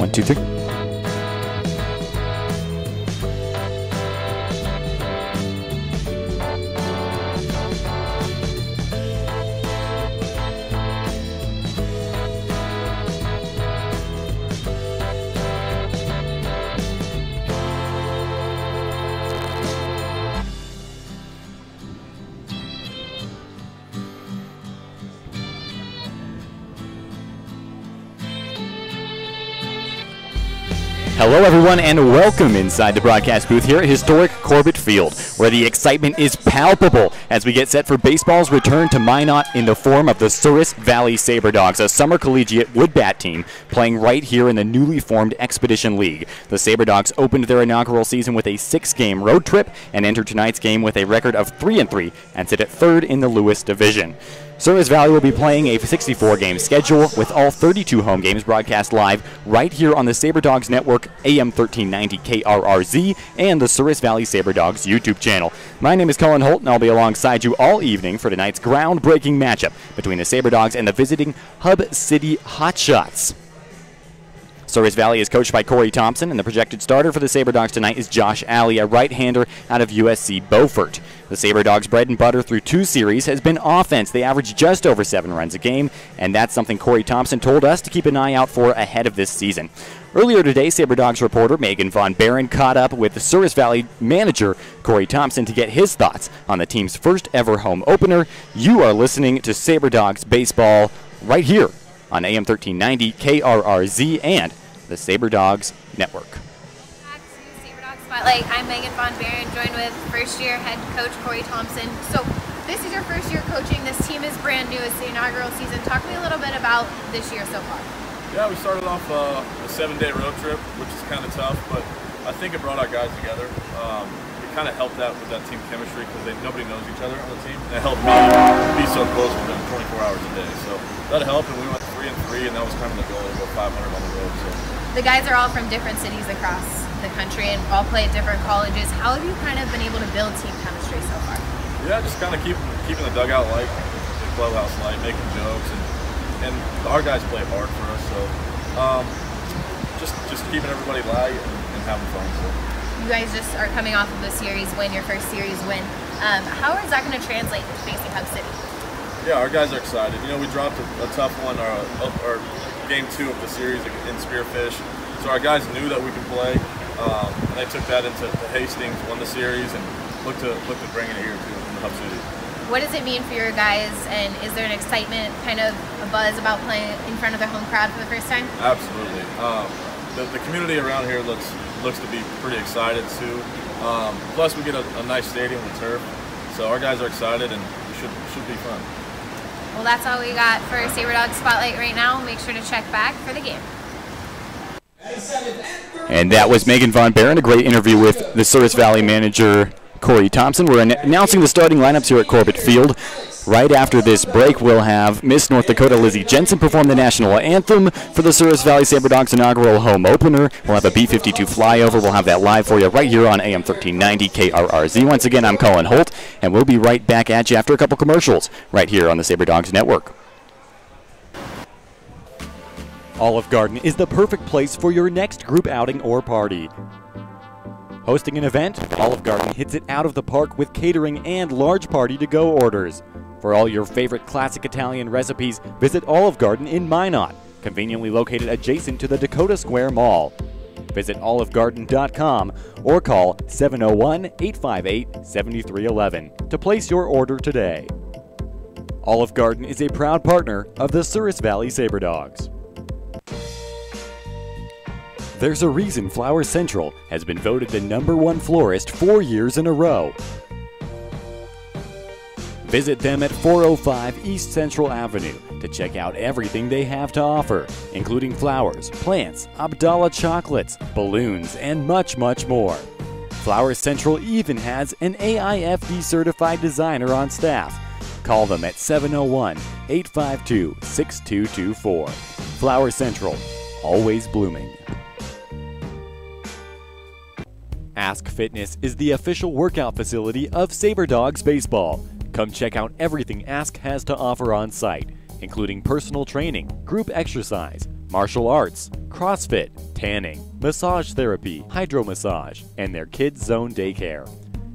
1, 2, 3. Hello everyone and welcome inside the broadcast booth here at historic Corbett Field, where the excitement is palpable as we get set for baseball's return to Minot in the form of the Souris Valley Sabre Dogs, a summer collegiate wood bat team playing right here in the newly formed Expedition League. The Sabre Dogs opened their inaugural season with a 6-game road trip and entered tonight's game with a record of 3-3 and sit at 3rd in the Lewis Division. Souris Valley will be playing a 64-game schedule with all 32 home games broadcast live right here on the Sabre Dogs Network, AM 1390 KRRZ, and the Souris Valley Sabre Dogs YouTube channel. My name is Colin Holt, and I'll be alongside you all evening for tonight's groundbreaking matchup between the Sabre Dogs and the visiting Hub City Hotshots. Souris Valley is coached by Corey Thompson, and the projected starter for the Sabre Dogs tonight is Josh Alley, a right-hander out of USC Beaufort. The Sabre Dogs' bread and butter through 2 series has been offense. They average just over 7 runs a game, and that's something Corey Thompson told us to keep an eye out for ahead of this season. Earlier today, Sabre Dogs reporter Megan Von Barron caught up with the Souris Valley manager Corey Thompson to get his thoughts on the team's first ever home opener. You are listening to Sabre Dogs baseball right here on AM 1390 KRRZ and the Sabre Dogs Network. Back to Sabre Dogs Spotlight. I'm Megan Von Barron, joined with first-year head coach Corey Thompson. So this is your first year coaching. This team is brand new. It's the inaugural season. Talk to me a little bit about this year so far. Yeah, we started off a 7-day road trip, which is kind of tough, but I think it brought our guys together. It kind of helped out with that team chemistry because nobody knows each other on the team. And it helped me be so close with them 24 hours a day. So that helped, and we went 3-3, and that was kind of the goal to go 500 on the road. So. The guys are all from different cities across the country and all play at different colleges. How have you kind of been able to build team chemistry so far? Yeah, just kind of keeping the dugout light, the clubhouse light, making jokes, and our guys play hard for us. So just keeping everybody light and having fun. So. You guys just are coming off of a series win, your first series win. How is that going to translate to facing Hub City? Yeah, our guys are excited. You know, we dropped a tough one, our game 2 of the series in Spearfish. So our guys knew that we could play, and they took that into Hastings, won the series, and looked to bring it here to Hub City. What does it mean for your guys, and is there an excitement, kind of a buzz about playing in front of their home crowd for the first time? Absolutely. The community around here looks to be pretty excited too. Plus, we get a nice stadium with turf, so our guys are excited, and it should be fun. Well, that's all we got for Sabre Dogs Spotlight right now. Make sure to check back for the game. And that was Megan Von Barron, a great interview with the Souris Valley manager Corey Thompson. We're announcing the starting lineups here at Corbett Field. Right after this break, we'll have Miss North Dakota Lizzie Jensen perform the national anthem for the Souris Valley Sabre Dogs inaugural home opener. We'll have a B-52 flyover. We'll have that live for you right here on AM 1390 KRRZ. Once again, I'm Colin Holt, and we'll be right back at you after a couple commercials right here on the Sabre Dogs Network. Olive Garden is the perfect place for your next group outing or party. Hosting an event, Olive Garden hits it out of the park with catering and large party-to-go orders. For all your favorite classic Italian recipes, visit Olive Garden in Minot, conveniently located adjacent to the Dakota Square Mall. Visit olivegarden.com or call 701-858-7311 to place your order today. Olive Garden is a proud partner of the Souris Valley Sabre Dogs. There's a reason Flowers Central has been voted the #1 florist 4 years in a row. Visit them at 405 East Central Avenue to check out everything they have to offer, including flowers, plants, Abdallah chocolates, balloons, and much, much more. Flowers Central even has an AIFD certified designer on staff. Call them at 701-852-6224. Flowers Central, always blooming. Ask Fitness is the official workout facility of Sabre Dogs Baseball. Come check out everything Ask has to offer on site, including personal training, group exercise, martial arts, CrossFit, tanning, massage therapy, hydro massage, and their Kids Zone daycare.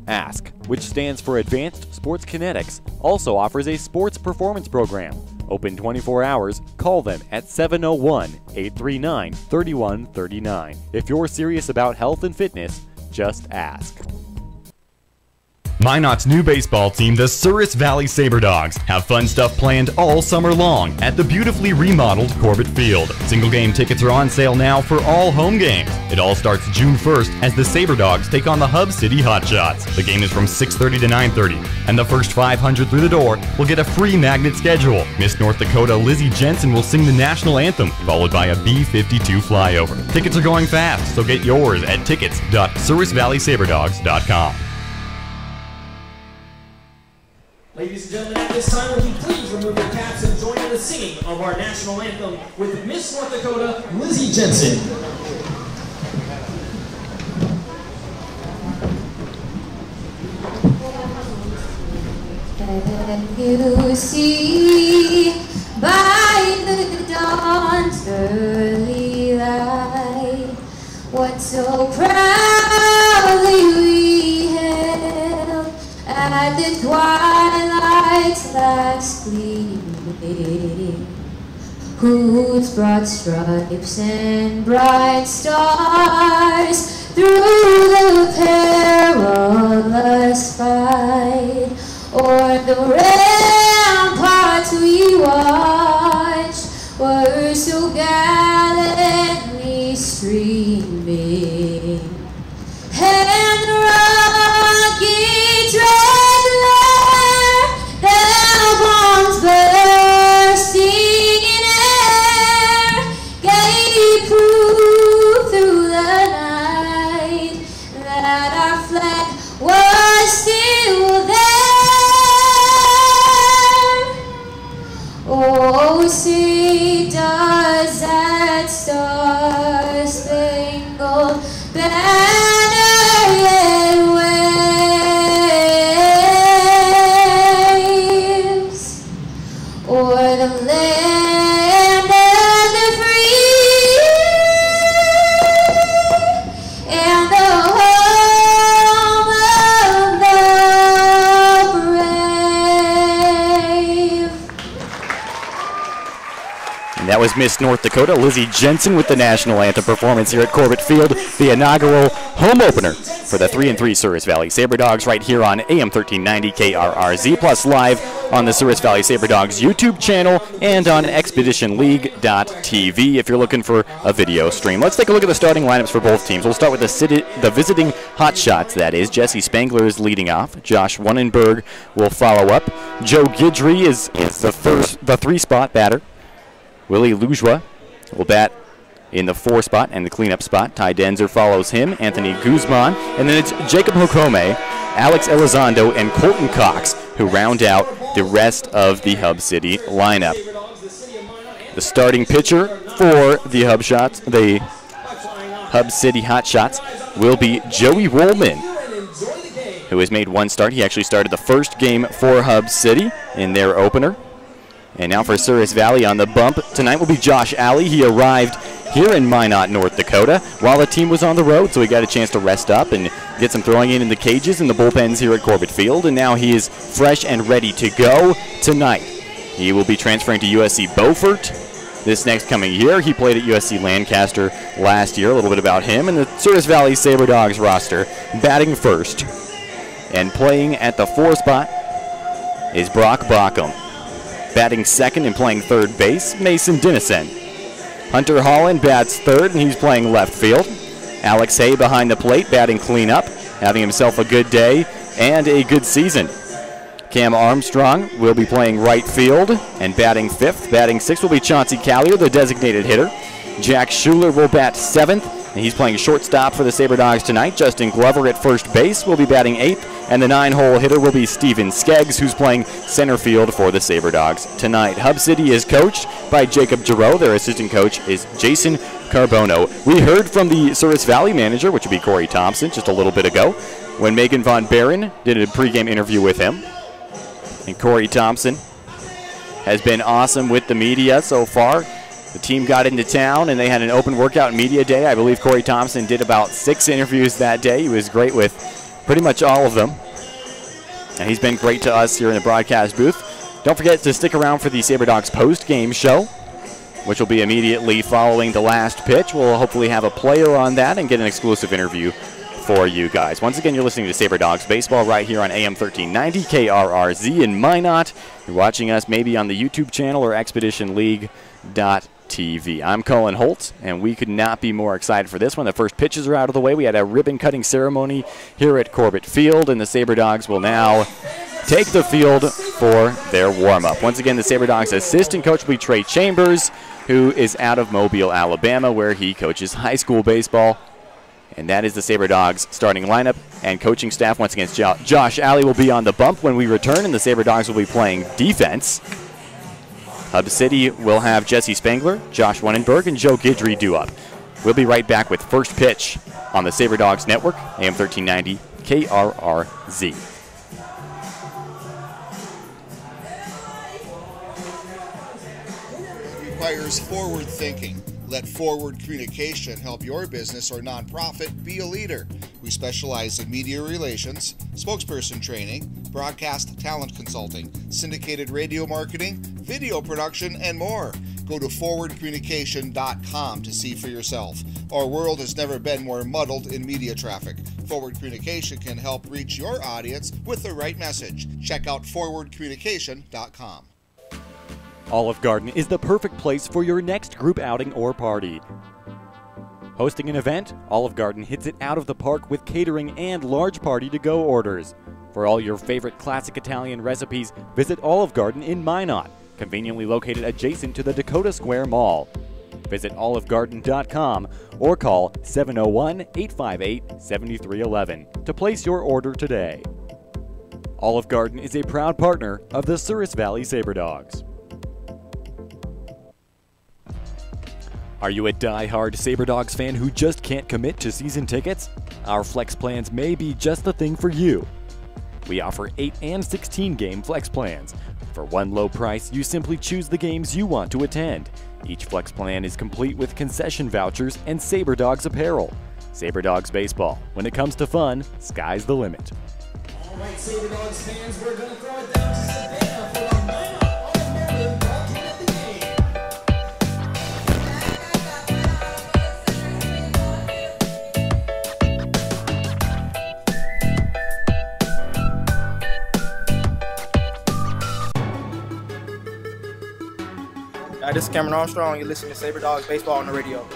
Ask, which stands for Advanced Sports Kinetics, also offers a sports performance program. Open 24 hours, call them at 701-839-3139. If you're serious about health and fitness, just ask. Minot's new baseball team, the Souris Valley Sabre Dogs, have fun stuff planned all summer long at the beautifully remodeled Corbett Field. Single game tickets are on sale now for all home games. It all starts June 1st as the Sabre Dogs take on the Hub City Hotshots. The game is from 6:30 to 9:30, and the first 500 through the door will get a free magnet schedule. Miss North Dakota Lizzie Jensen will sing the national anthem, followed by a B-52 flyover. Tickets are going fast, so get yours at tickets.sourisvalleysaberdogs.com. Ladies and gentlemen, at this time, would you please remove your caps and join in the singing of our national anthem with Miss North Dakota, Lizzie Jensen. You see by the dawn's early light what so proudly we hailed at the twilight's last gleaming, whose broad stripes and bright stars through the perilous fight o'er the ramparts we watched were so gallantly streaming, and the rocket's red glare, their bombs bursting in air, gave proof through the night that our flag was still there. Oh, say does that star-spangled banner yet waves o'er the land of the free and the home of the brave. And that was Miss North Dakota Lizzie Jensen with the national anthem performance here at Corbett Field, the inaugural home opener for the 3-3 Souris Valley Sabre Dogs right here on AM 1390 KRRZ, plus live on the Souris Valley Sabre Dogs YouTube channel and on ExpeditionLeague.tv if you're looking for a video stream. Let's take a look at the starting lineups for both teams. We'll start with the visiting Hotshots, that is. Jesse Spangler is leading off. Josh Wannenberg will follow up. Joe Guidry is the three-spot batter. Willie Lujois will bat in the 4 spot and the cleanup spot. Ty Denzer follows him. Anthony Guzman. And then it's Jacob Hokome, Alex Elizondo, and Colton Cox who round out the rest of the Hub City lineup. The starting pitcher for the Hub City Hotshots will be Joey Woolman, who has made 1 start. He actually started the first game for Hub City in their opener. And now for Souris Valley on the bump tonight will be Josh Alley. He arrived here in Minot, North Dakota, while the team was on the road, so he got a chance to rest up and get some throwing in the cages and the bullpens here at Corbett Field, and now he is fresh and ready to go tonight. He will be transferring to USC Beaufort this next coming year. He played at USC Lancaster last year. A little bit about him and the Souris Valley Sabre Dogs roster. Batting first and playing at the 4 spot is Brock Bockham. Batting second and playing third base, Mason Dennison. Hunter Holland bats third, and he's playing left field. Alex Hay behind the plate, batting cleanup, having himself a good day and a good season. Cam Armstrong will be playing right field and batting 5th. Batting 6th will be Chauncey Callier, the designated hitter. Jack Schuler will bat 7th, and he's playing shortstop for the Sabre Dogs tonight. Justin Glover at first base will be batting 8th, and the 9-hole hitter will be Steven Skeggs, who's playing center field for the Sabre Dogs tonight. Hub City is coached by Jacob Giroux. Their assistant coach is Jason Carbono. We heard from the Souris Valley manager, which would be Corey Thompson, just a little bit ago, when Megan Von Barron did a pregame interview with him. And Corey Thompson has been awesome with the media so far. The team got into town, and they had an open workout media day. I believe Corey Thompson did about 6 interviews that day. He was great with pretty much all of them. And he's been great to us here in the broadcast booth. Don't forget to stick around for the Sabre Dogs post-game show, which will be immediately following the last pitch. We'll hopefully have a player on that and get an exclusive interview for you guys. Once again, you're listening to Sabre Dogs Baseball right here on AM 1390 KRRZ in Minot. You're watching us maybe on the YouTube channel or ExpeditionLeague.tv. I'm Colin Holt, and we could not be more excited for this one. The first pitches are out of the way. We had a ribbon-cutting ceremony here at Corbett Field, and the Sabre Dogs will now take the field for their warm-up. Once again, the Sabre Dogs assistant coach will be Trey Chambers, who is out of Mobile, Alabama, where he coaches high school baseball. And that is the Sabre Dogs starting lineup and coaching staff. Once again, Josh Alley will be on the bump when we return, and the Sabre Dogs will be playing defense. Hub City will have Jesse Spangler, Josh Wannenberg, and Joe Guidry due up. We'll be right back with first pitch on the Sabre Dogs Network, AM 1390 KRRZ. Requires forward thinking. Let Forward Communication help your business or nonprofit be a leader. We specialize in media relations, spokesperson training, broadcast talent consulting, syndicated radio marketing, video production, and more. Go to forwardcommunication.com to see for yourself. Our world has never been more muddled in media traffic. Forward Communication can help reach your audience with the right message. Check out forwardcommunication.com. Olive Garden is the perfect place for your next group outing or party. Hosting an event, Olive Garden hits it out of the park with catering and large party-to-go orders. For all your favorite classic Italian recipes, visit Olive Garden in Minot, conveniently located adjacent to the Dakota Square Mall. Visit olivegarden.com or call 701-858-7311 to place your order today. Olive Garden is a proud partner of the Souris Valley Sabre Dogs. Are you a die-hard Sabre Dogs fan who just can't commit to season tickets? Our flex plans may be just the thing for you. We offer 8 and 16 game flex plans. For one low price, you simply choose the games you want to attend. Each flex plan is complete with concession vouchers and Sabre Dogs apparel. Sabre Dogs Baseball. When it comes to fun, sky's the limit. All right, Sabre Dogs fans, we're going to throw it down to Savannah for the Minot Automotive ballgame of the game. Hi, this is Cameron Armstrong. You're listening to Sabre Dogs Baseball on the radio.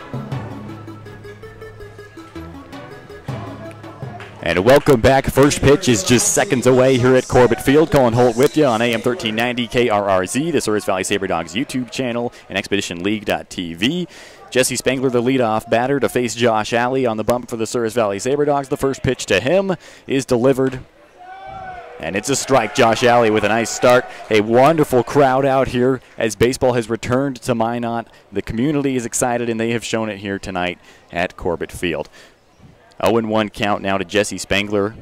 And welcome back. First pitch is just seconds away here at Corbett Field. Colin Holt with you on AM 1390 KRRZ, the Souris Valley Sabre Dogs YouTube channel, and ExpeditionLeague.tv. Jesse Spangler, the leadoff batter, to face Josh Alley on the bump for the Souris Valley Sabre Dogs. The first pitch to him is delivered, and it's a strike. Josh Alley with a nice start. A wonderful crowd out here as baseball has returned to Minot. The community is excited, and they have shown it here tonight at Corbett Field. 0-1 count now to Jesse Spangler,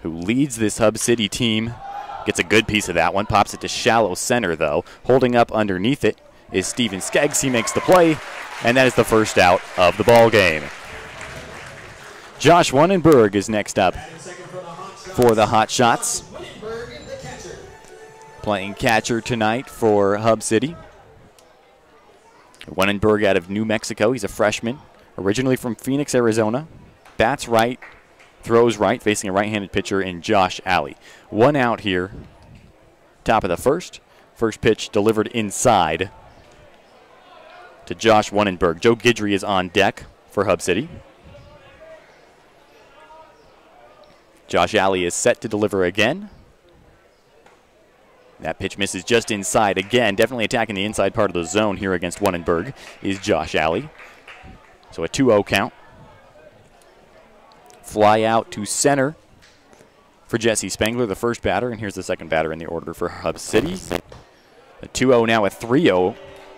who leads this Hub City team. Gets a good piece of that one. Pops it to shallow center, though. Holding up underneath it is Steven Skeggs. He makes the play, and that is the first out of the ball game. Josh Wannenberg is next up for the Hot Shots. Playing catcher tonight for Hub City. Wannenberg out of New Mexico. He's a freshman, originally from Phoenix, Arizona. Bats right, throws right, facing a right-handed pitcher in Josh Alley. One out here, top of the first. First pitch delivered inside to Josh Wannenberg. Joe Guidry is on deck for Hub City. Josh Alley is set to deliver again. That pitch misses just inside again. Definitely attacking the inside part of the zone here against Wannenberg is Josh Alley. So a 2-0 count. Fly out to center for Jesse Spangler, the first batter, and here's the second batter in the order for Hub City. A 2-0 now, a 3-0.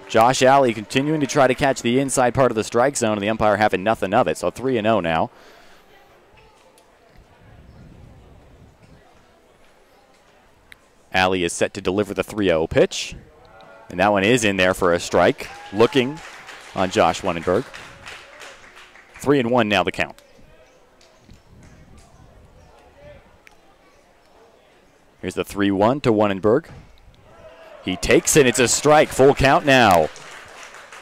Josh Alley continuing to try to catch the inside part of the strike zone, and the umpire having nothing of it, so 3-0 now. Alley is set to deliver the 3-0 pitch. The And that one is in there for a strike. Looking on Josh Wannenberg. 3-1 now the count. Here's the 3-1 to Wannenberg. He takes it. It's a strike. Full count now.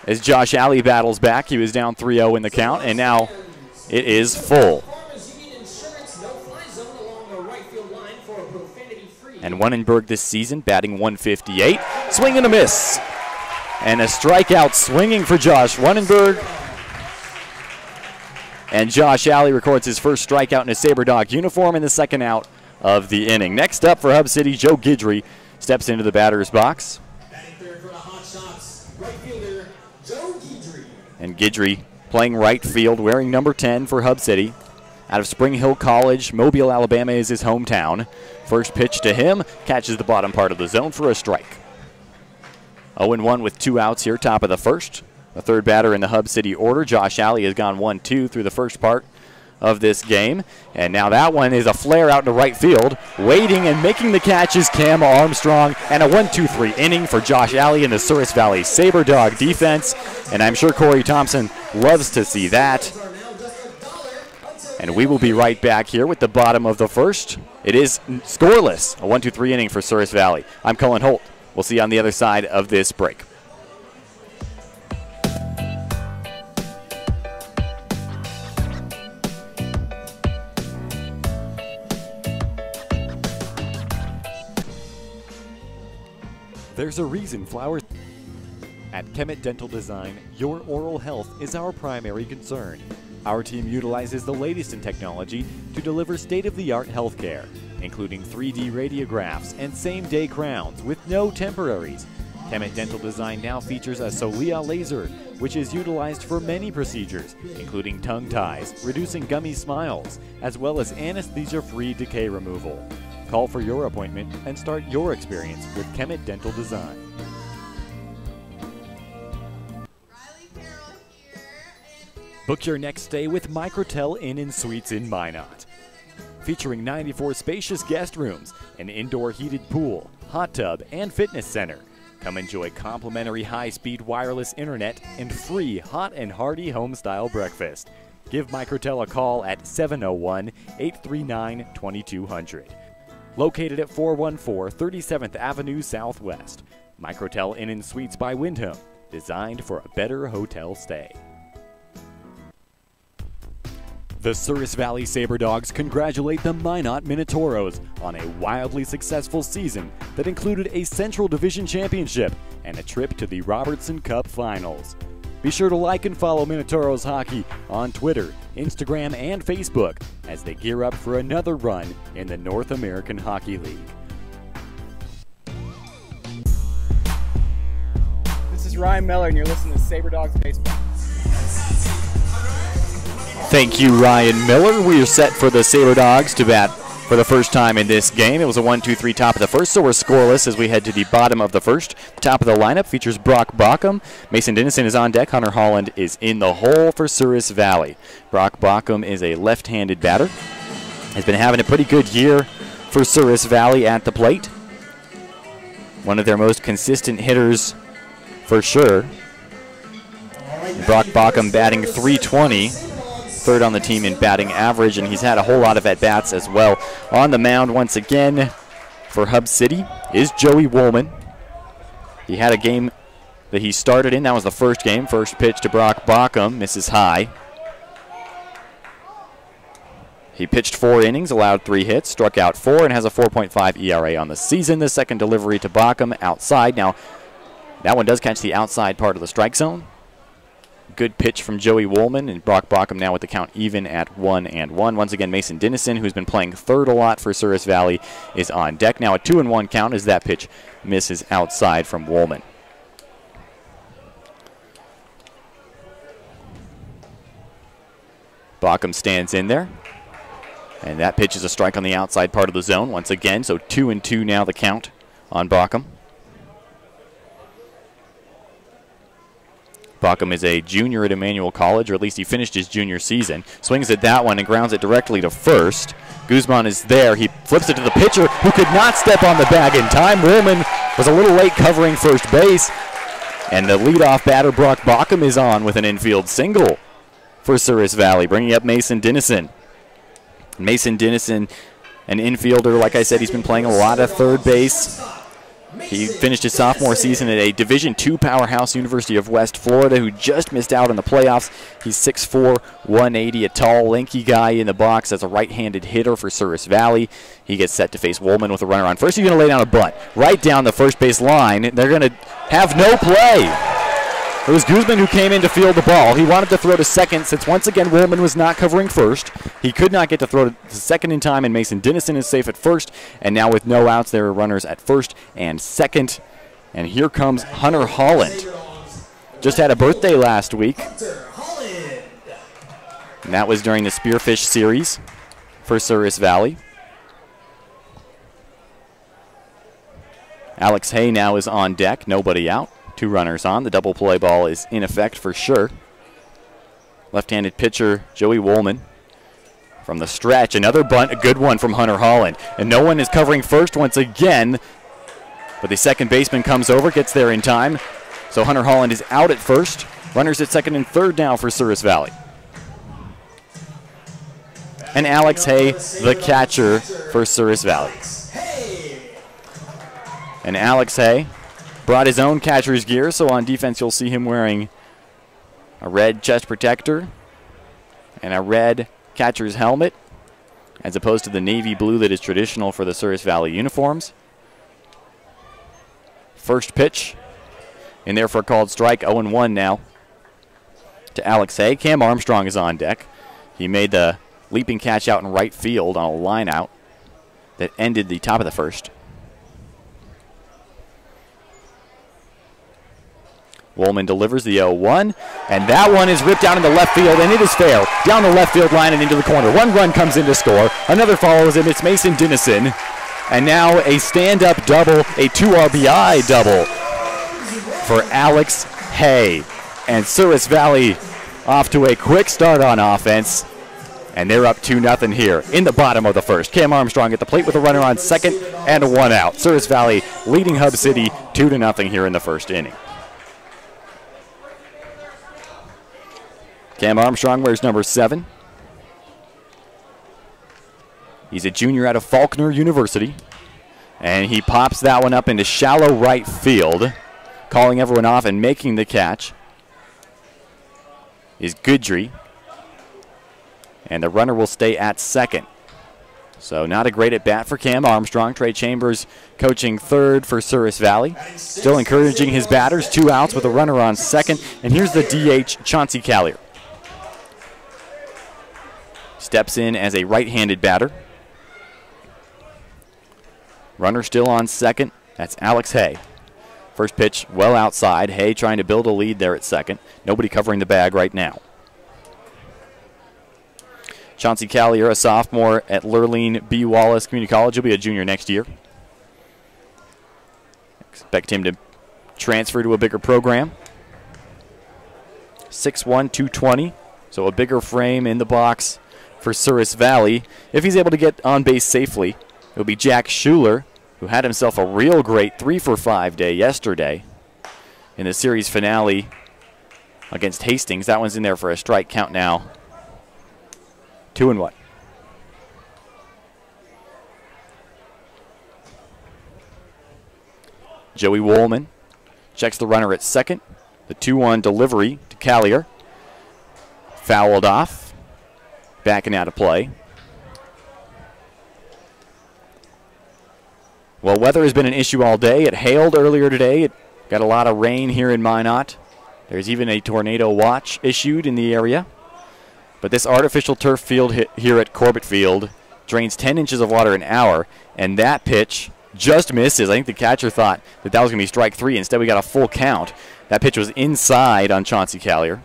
As Josh Alley battles back, he was down 3-0 in the count, and now it is full. And Wannenberg this season batting 158. Swing and a miss. And a strikeout swinging for Josh Wannenberg. And Josh Alley records his first strikeout in a Sabre Dog uniform in the second out of the inning. Next up for Hub City, Joe Guidry steps into the batter's box. And Guidry playing right field, wearing number 10 for Hub City. Out of Spring Hill College, Mobile, Alabama is his hometown. First pitch to him, catches the bottom part of the zone for a strike. 0-1 with 2 outs here, top of the first. The third batter in the Hub City order, Josh Alley, has gone 1-2 through the first part of this game. And now that one is a flare out to right field. Waiting and making the catch is Cam Armstrong. And a 1-2-3 inning for Josh Alley in the Souris Valley Sabre Dog defense. And I'm sure Corey Thompson loves to see that. And we will be right back here with the bottom of the first. It is scoreless, a 1-2-3 inning for Souris Valley. I'm Cullen Holt. We'll see you on the other side of this break. There's a reason flowers. At Kemet Dental Design, your oral health is our primary concern. Our team utilizes the latest in technology to deliver state-of-the-art healthcare, including 3D radiographs and same-day crowns with no temporaries. Kemet Dental Design now features a Solia laser, which is utilized for many procedures, including tongue ties, reducing gummy smiles, as well as anesthesia-free decay removal. Call for your appointment and start your experience with Kemet Dental Design. Book your next stay with Microtel Inn & Suites in Minot. Featuring 94 spacious guest rooms, an indoor heated pool, hot tub, and fitness center. Come enjoy complimentary high-speed wireless internet and free hot and hearty home-style breakfast. Give Microtel a call at 701-839-2200. Located at 414 37th Avenue Southwest. Microtel Inn & Suites by Wyndham, designed for a better hotel stay. The Souris Valley Sabre Dogs congratulate the Minot Minotauros on a wildly successful season that included a Central Division Championship and a trip to the Robertson Cup Finals. Be sure to like and follow Minotauros Hockey on Twitter, Instagram, and Facebook as they gear up for another run in the North American Hockey League. This is Ryan Miller, and you're listening to Sabre Dogs Baseball. Thank you, Ryan Miller. We are set for the Sabre Dogs to bat for the first time in this game. It was a 1-2-3 top of the first, so we're scoreless as we head to the bottom of the first. Top of the lineup features Brock Bockham. Mason Dennison is on deck. Hunter Holland is in the hole for Souris Valley. Brock Bockham is a left-handed batter. Has been having a pretty good year for Souris Valley at the plate. One of their most consistent hitters for sure. Brock Bockham batting .320. Third on the team in batting average, and he's had a whole lot of at-bats as well. On the mound once again for Hub City is Joey Woolman. He had a game that he started in. That was the first game. First pitch to Brock Bockham, misses high. He pitched 4 innings, allowed 3 hits, struck out 4, and has a 4.5 ERA on the season. The second delivery to Bockham outside. Now, that one does catch the outside part of the strike zone. Good pitch from Joey Woolman, and Brock Bockham now with the count even at 1-1. Once again, Mason Dennison, who's been playing third a lot for Souris Valley, is on deck. Now a 2-1 count as that pitch misses outside from Woolman. Bockham stands in there, and that pitch is a strike on the outside part of the zone once again, so 2-2 now the count on Bockham. Bauckham is a junior at Emmanuel College, or at least he finished his junior season. Swings at that one and grounds it directly to first. Guzman is there. He flips it to the pitcher, who could not step on the bag in time. Woolman was a little late covering first base. And the leadoff batter, Brock Bauckham, is on with an infield single for Souris Valley, bringing up Mason Dennison. Mason Dennison, an infielder, like I said, he's been playing a lot of third base. He finished his sophomore season at a Division II powerhouse, University of West Florida, who just missed out in the playoffs. He's 6'4", 180, a tall, lanky guy in the box as a right-handed hitter for Souris Valley. He gets set to face Woolman with a runner on first. He's going to lay down a bunt right down the first base line. They're going to have no play. It was Guzman who came in to field the ball. He wanted to throw to second since once again Woolman was not covering first. He could not get to throw to second in time, and Mason Dennison is safe at first. And now with no outs, there are runners at first and second. And here comes Hunter Holland. Just had a birthday last week. And that was during the Spearfish Series for Souris Valley. Alex Hay now is on deck, nobody out. 2 runners on. The double play ball is in effect for sure. Left-handed pitcher Joey Woolman from the stretch. Another bunt, a good one from Hunter Holland. And no one is covering first once again. But the second baseman comes over, gets there in time. So Hunter Holland is out at first. Runners at second and third now for Souris Valley. And Alex Hay, the catcher for Souris Valley. And Alex Hay brought his own catcher's gear, so on defense you'll see him wearing a red chest protector and a red catcher's helmet, as opposed to the navy blue that is traditional for the Souris Valley uniforms. First pitch in there for a called strike, 0-1 now to Alex Hay. Cam Armstrong is on deck. He made the leaping catch out in right field on a line out that ended the top of the first. Woolman delivers the 0-1, and that one is ripped down in the left field, and it is fair. Down the left field line and into the corner. 1 run comes in to score. Another follows him. It's Mason Dennison. And now a stand-up double, a 2 RBI double for Alex Hay. And Souris Valley off to a quick start on offense. And they're up 2-0 here in the bottom of the first. Cam Armstrong at the plate with a runner on second and 1 out. Souris Valley leading Hub City 2-0 here in the first inning. Cam Armstrong wears number 7. He's a junior out of Faulkner University. And he pops that one up into shallow right field. Calling everyone off and making the catch is Goodry. And the runner will stay at second. So not a great at bat for Cam Armstrong. Trey Chambers coaching third for Souris Valley. Still encouraging his batters. 2 outs with a runner on second. And here's the DH, Chauncey Callier. Steps in as a right-handed batter. Runner still on second. That's Alex Hay. First pitch well outside. Hay trying to build a lead there at second. Nobody covering the bag right now. Chauncey Callier, a sophomore at Lurleen B. Wallace Community College. He'll be a junior next year. Expect him to transfer to a bigger program. 6'1", 220. So a bigger frame in the box for Souris Valley. If he's able to get on base safely, it'll be Jack Schuler, who had himself a real great 3-for-5 day yesterday in the series finale against Hastings. That one's in there for a strike count now. 2-1. Joey Woolman checks the runner at second. The 2-1 delivery to Callier. Fouled off. Backing out of play. Well, weather has been an issue all day. It hailed earlier today. It got a lot of rain here in Minot. There's even a tornado watch issued in the area. But this artificial turf field here at Corbett Field drains 10 inches of water an hour, and that pitch just misses. I think the catcher thought that was going to be strike 3. Instead, we got a full count. That pitch was inside on Chauncey Callier.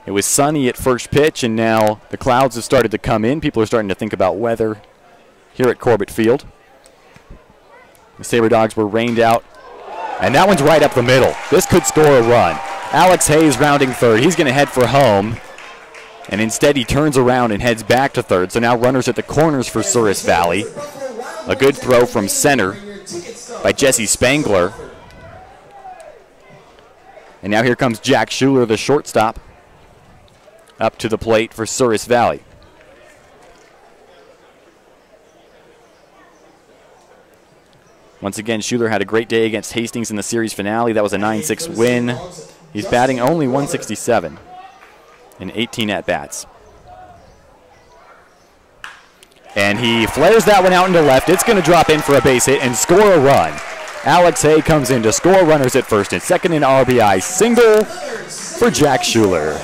It was sunny at first pitch, and now the clouds have started to come in. People are starting to think about weather here at Corbett Field. The Sabre Dogs were rained out And that one's right up the middle. This could score a run. Alex Hayes rounding third. He's going to head for home. And instead he turns around and heads back to third. So now runners at the corners for Souris Valley. A good throw from center by Jesse Spangler. And now here comes Jack Schuler, the shortstop, up to the plate for Souris Valley. Once again, Schuler had a great day against Hastings in the series finale. That was a 9-6 win. He's batting only 167 in 18 at-bats. And he flares that one out into left. It's going to drop in for a base hit and score a run. Alex Hay comes in to score runners at first and second in RBI single for Jack Schuler.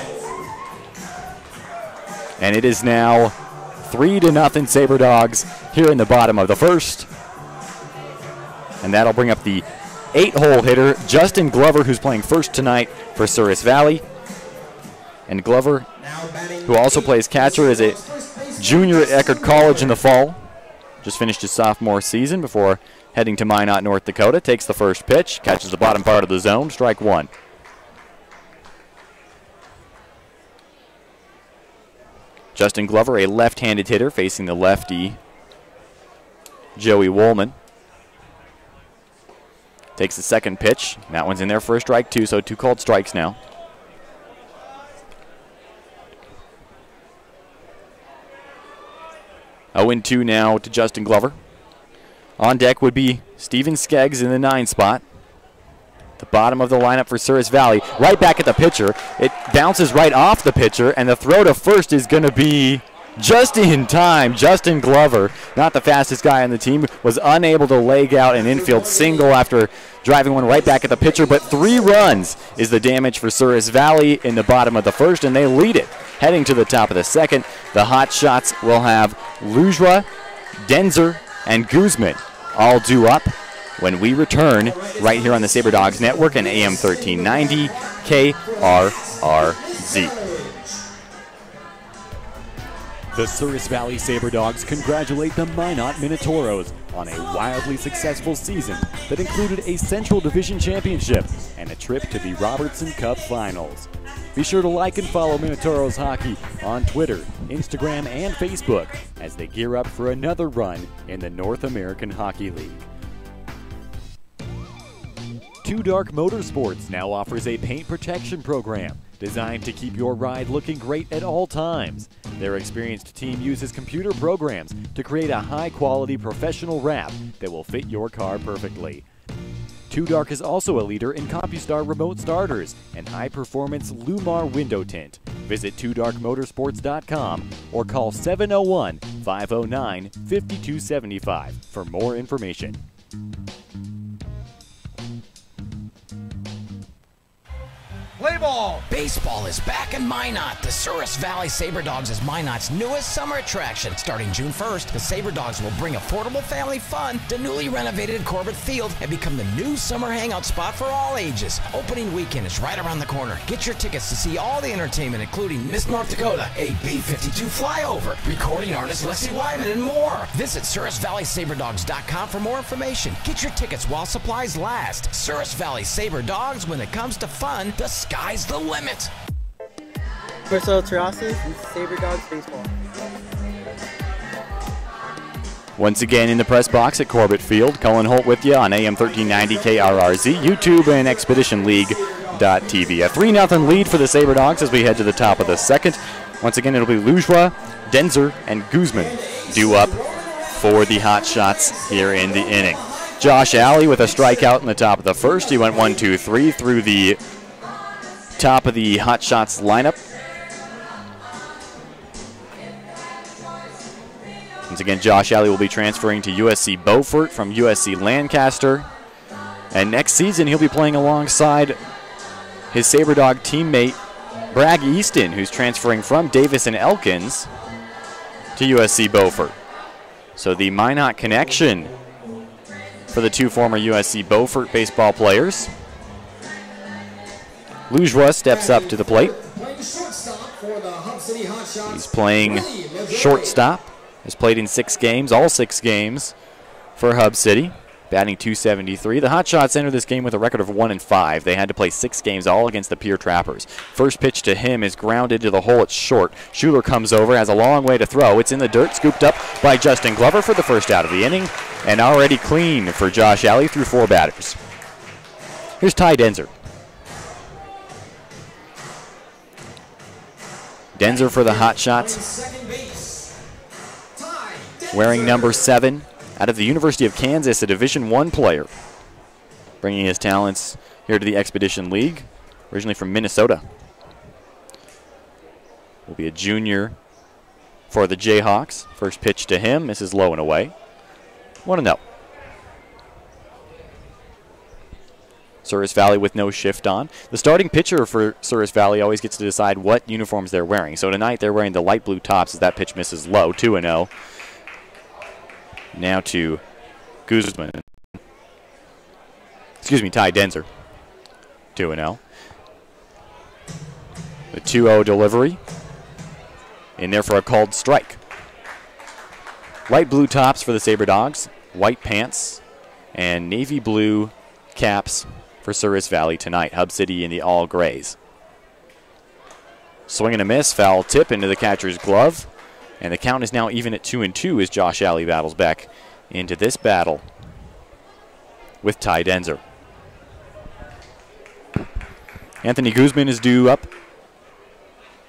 And it is now 3-0 Sabre Dogs here in the bottom of the first. And that'll bring up the 8-hole hitter, Justin Glover, who's playing first tonight for Souris Valley. And Glover, who also plays catcher, is a junior at Eckerd College in the fall. Just finished his sophomore season before heading to Minot, North Dakota. Takes the first pitch, catches the bottom part of the zone, strike one. Justin Glover, a left-handed hitter, facing the lefty Joey Woolman. Takes the second pitch. That one's in there for a strike, too, so 2 called strikes now. Oh, 0-2 now to Justin Glover. On deck would be Steven Skeggs in the 9 spot. The bottom of the lineup for Souris Valley. Right back at the pitcher. It bounces right off the pitcher, and the throw to first is going to be just in time. Justin Glover, not the fastest guy on the team, was unable to leg out an infield single after driving one right back at the pitcher, but 3 runs is the damage for Souris Valley in the bottom of the first, and they lead it. Heading to the top of the second, the hot shots will have Lujra, Denzer, and Guzman all due up when we return right here on the Sabre Dogs Network and AM 1390 KRRZ. The Souris Valley Sabre Dogs congratulate the Minot Minotauros on a wildly successful season that included a Central Division Championship and a trip to the Robertson Cup Finals. Be sure to like and follow Minotauros Hockey on Twitter, Instagram, and Facebook as they gear up for another run in the North American Hockey League. Two Dark Motorsports now offers a paint protection program designed to keep your ride looking great at all times. Their experienced team uses computer programs to create a high-quality professional wrap that will fit your car perfectly. Two Dark is also a leader in CompuStar remote starters and high-performance Lumar window tint. Visit twodarkmotorsports.com or call 701-509-5275 for more information. Play ball! Baseball is back in Minot. The Souris Valley Sabre Dogs is Minot's newest summer attraction. Starting June 1st, the Sabre Dogs will bring affordable family fun to newly renovated Corbett Field and become the new summer hangout spot for all ages. Opening weekend is right around the corner. Get your tickets to see all the entertainment, including Miss North Dakota, a B-52 flyover, recording artist Leslie Wyman, and more. Visit SourisValleySabreDogs.com for more information. Get your tickets while supplies last. Souris Valley Sabre Dogs, when it comes to fun, the sky's the limit. Marcelo Terrasi, Sabre Dogs Baseball. Once again in the press box at Corbett Field, Cullen Holt with you on AM 1390 KRRZ, YouTube, and ExpeditionLeague.tv. A 3-0 lead for the Sabre Dogs as we head to the top of the second. Once again, it'll be Lujra, Denzer, and Guzman due up for the hot shots here in the inning. Josh Alley with a strikeout in the top of the first. He went 1-2-3 through the top of the hot shots lineup. Once again, Josh Alley will be transferring to USC Beaufort from USC Lancaster. And next season, he'll be playing alongside his Sabre Dog teammate, Bragg Easton, who's transferring from Davis and Elkins to USC Beaufort. So the Minot connection for the two former USC Beaufort baseball players. Lujra steps up to the plate. He's playing shortstop. Has played in 6 games, all 6 games for Hub City. batting .273. The Hotshots enter this game with a record of 1-5. They had to play 6 games, all against the Pier Trappers. First pitch to him is grounded to the hole. It's short. Schuler comes over, has a long way to throw. It's in the dirt, scooped up by Justin Glover for the first out of the inning, and already clean for Josh Alley through 4 batters. Here's Ty Denzer. Denzer for the Hotshots, wearing number 7, out of the University of Kansas, a Division I player, bringing his talents here to the Expedition League, originally from Minnesota. Will be a junior for the Jayhawks. First pitch to him, misses low and away. 1-0. Souris Valley with no shift on. The starting pitcher for Souris Valley always gets to decide what uniforms they're wearing. So tonight they're wearing the light blue tops as that pitch misses low, 2-0. Now to Guzman. Excuse me, Ty Denzer. 2-0. The 2-0 delivery. In there for a called strike. Light blue tops for the Sabre Dogs, white pants, and navy blue caps for Souris Valley tonight. Hub City in the all grays. Swing and a miss, foul tip into the catcher's glove. And the count is now even at 2-2 as Josh Alley battles back into this battle with Ty Denzer. Anthony Guzman is due up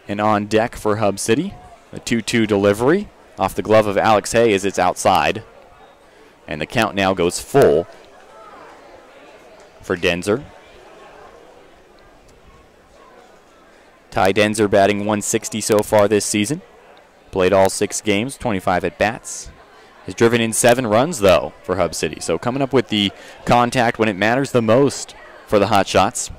and on deck for Hub City. A 2-2 delivery off the glove of Alex Hay as it's outside. And the count now goes full for Denzer. Ty Denzer batting .160 so far this season. Played all 6 games, 25 at-bats. Has driven in 7 runs, though, for Hub City. So coming up with the contact when it matters the most for the Hotshots.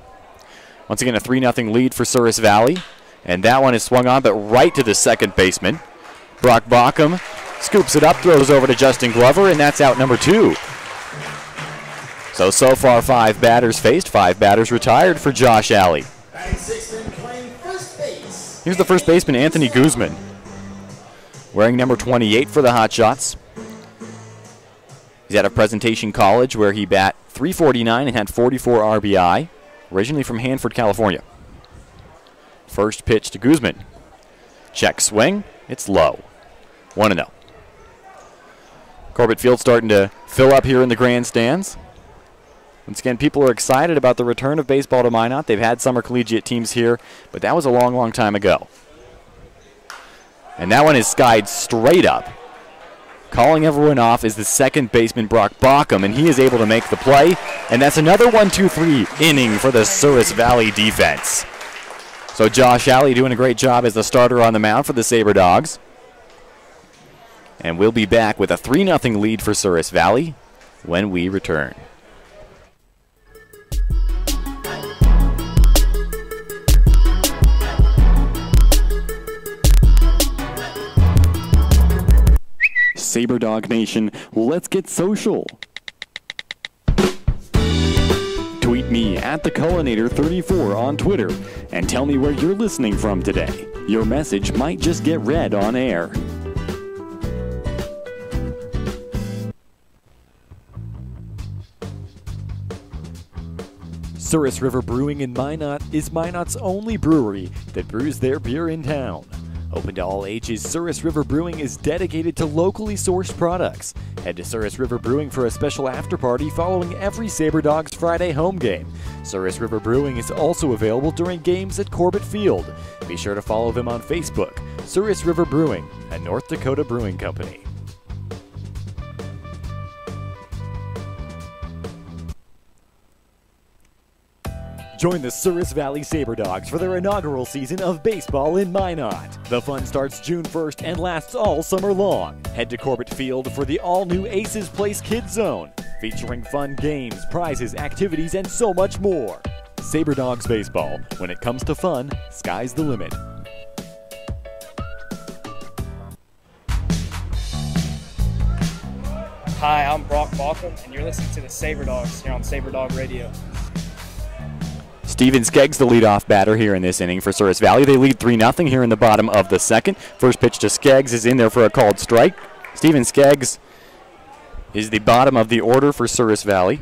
Once again, a 3-0 lead for Souris Valley. And that one is swung on, but right to the second baseman. Brock Bauckham scoops it up, throws over to Justin Glover, and that's out number 2. So far 5 batters faced, 5 batters retired for Josh Alley. Here's the first baseman, Anthony Guzman, wearing number 28 for the Hotshots. He's out of Presentation College, where he bat .349 and had 44 RBI, originally from Hanford, California. First pitch to Guzman. Check swing. It's low. 1-0. Corbett Field starting to fill up here in the grandstands. Once again, people are excited about the return of baseball to Minot. They've had summer collegiate teams here, but that was a long, long time ago. And that one is skied straight up. Calling everyone off is the second baseman, Brock Bauckham, and he is able to make the play. And that's another 1-2-3 inning for the Souris Valley defense. So Josh Alley doing a great job as the starter on the mound for the Sabre Dogs. And we'll be back with a 3-0 lead for Souris Valley when we return. Sabre Dog Nation, let's get social. Tweet me at @thecullinator34 on Twitter and tell me where you're listening from today. Your message might just get read on air. Souris River Brewing in Minot is Minot's only brewery that brews their beer in town. Open to all ages, Souris River Brewing is dedicated to locally sourced products. Head to Souris River Brewing for a special after-party following every Sabre Dogs Friday home game. Souris River Brewing is also available during games at Corbett Field. Be sure to follow them on Facebook. Souris River Brewing, a North Dakota brewing company. Join the Souris Valley Sabre Dogs for their inaugural season of baseball in Minot. The fun starts June 1st and lasts all summer long. Head to Corbett Field for the all-new Aces Place Kids Zone, featuring fun games, prizes, activities, and so much more. Sabre Dogs Baseball. When it comes to fun, sky's the limit. Hi, I'm Brock Bauckham, and you're listening to the Sabre Dogs here on Sabre Dog Radio. Steven Skeggs, the leadoff batter here in this inning for Souris Valley. They lead 3-0 here in the bottom of the second. First pitch to Skeggs is in there for a called strike. Steven Skeggs is the bottom of the order for Souris Valley.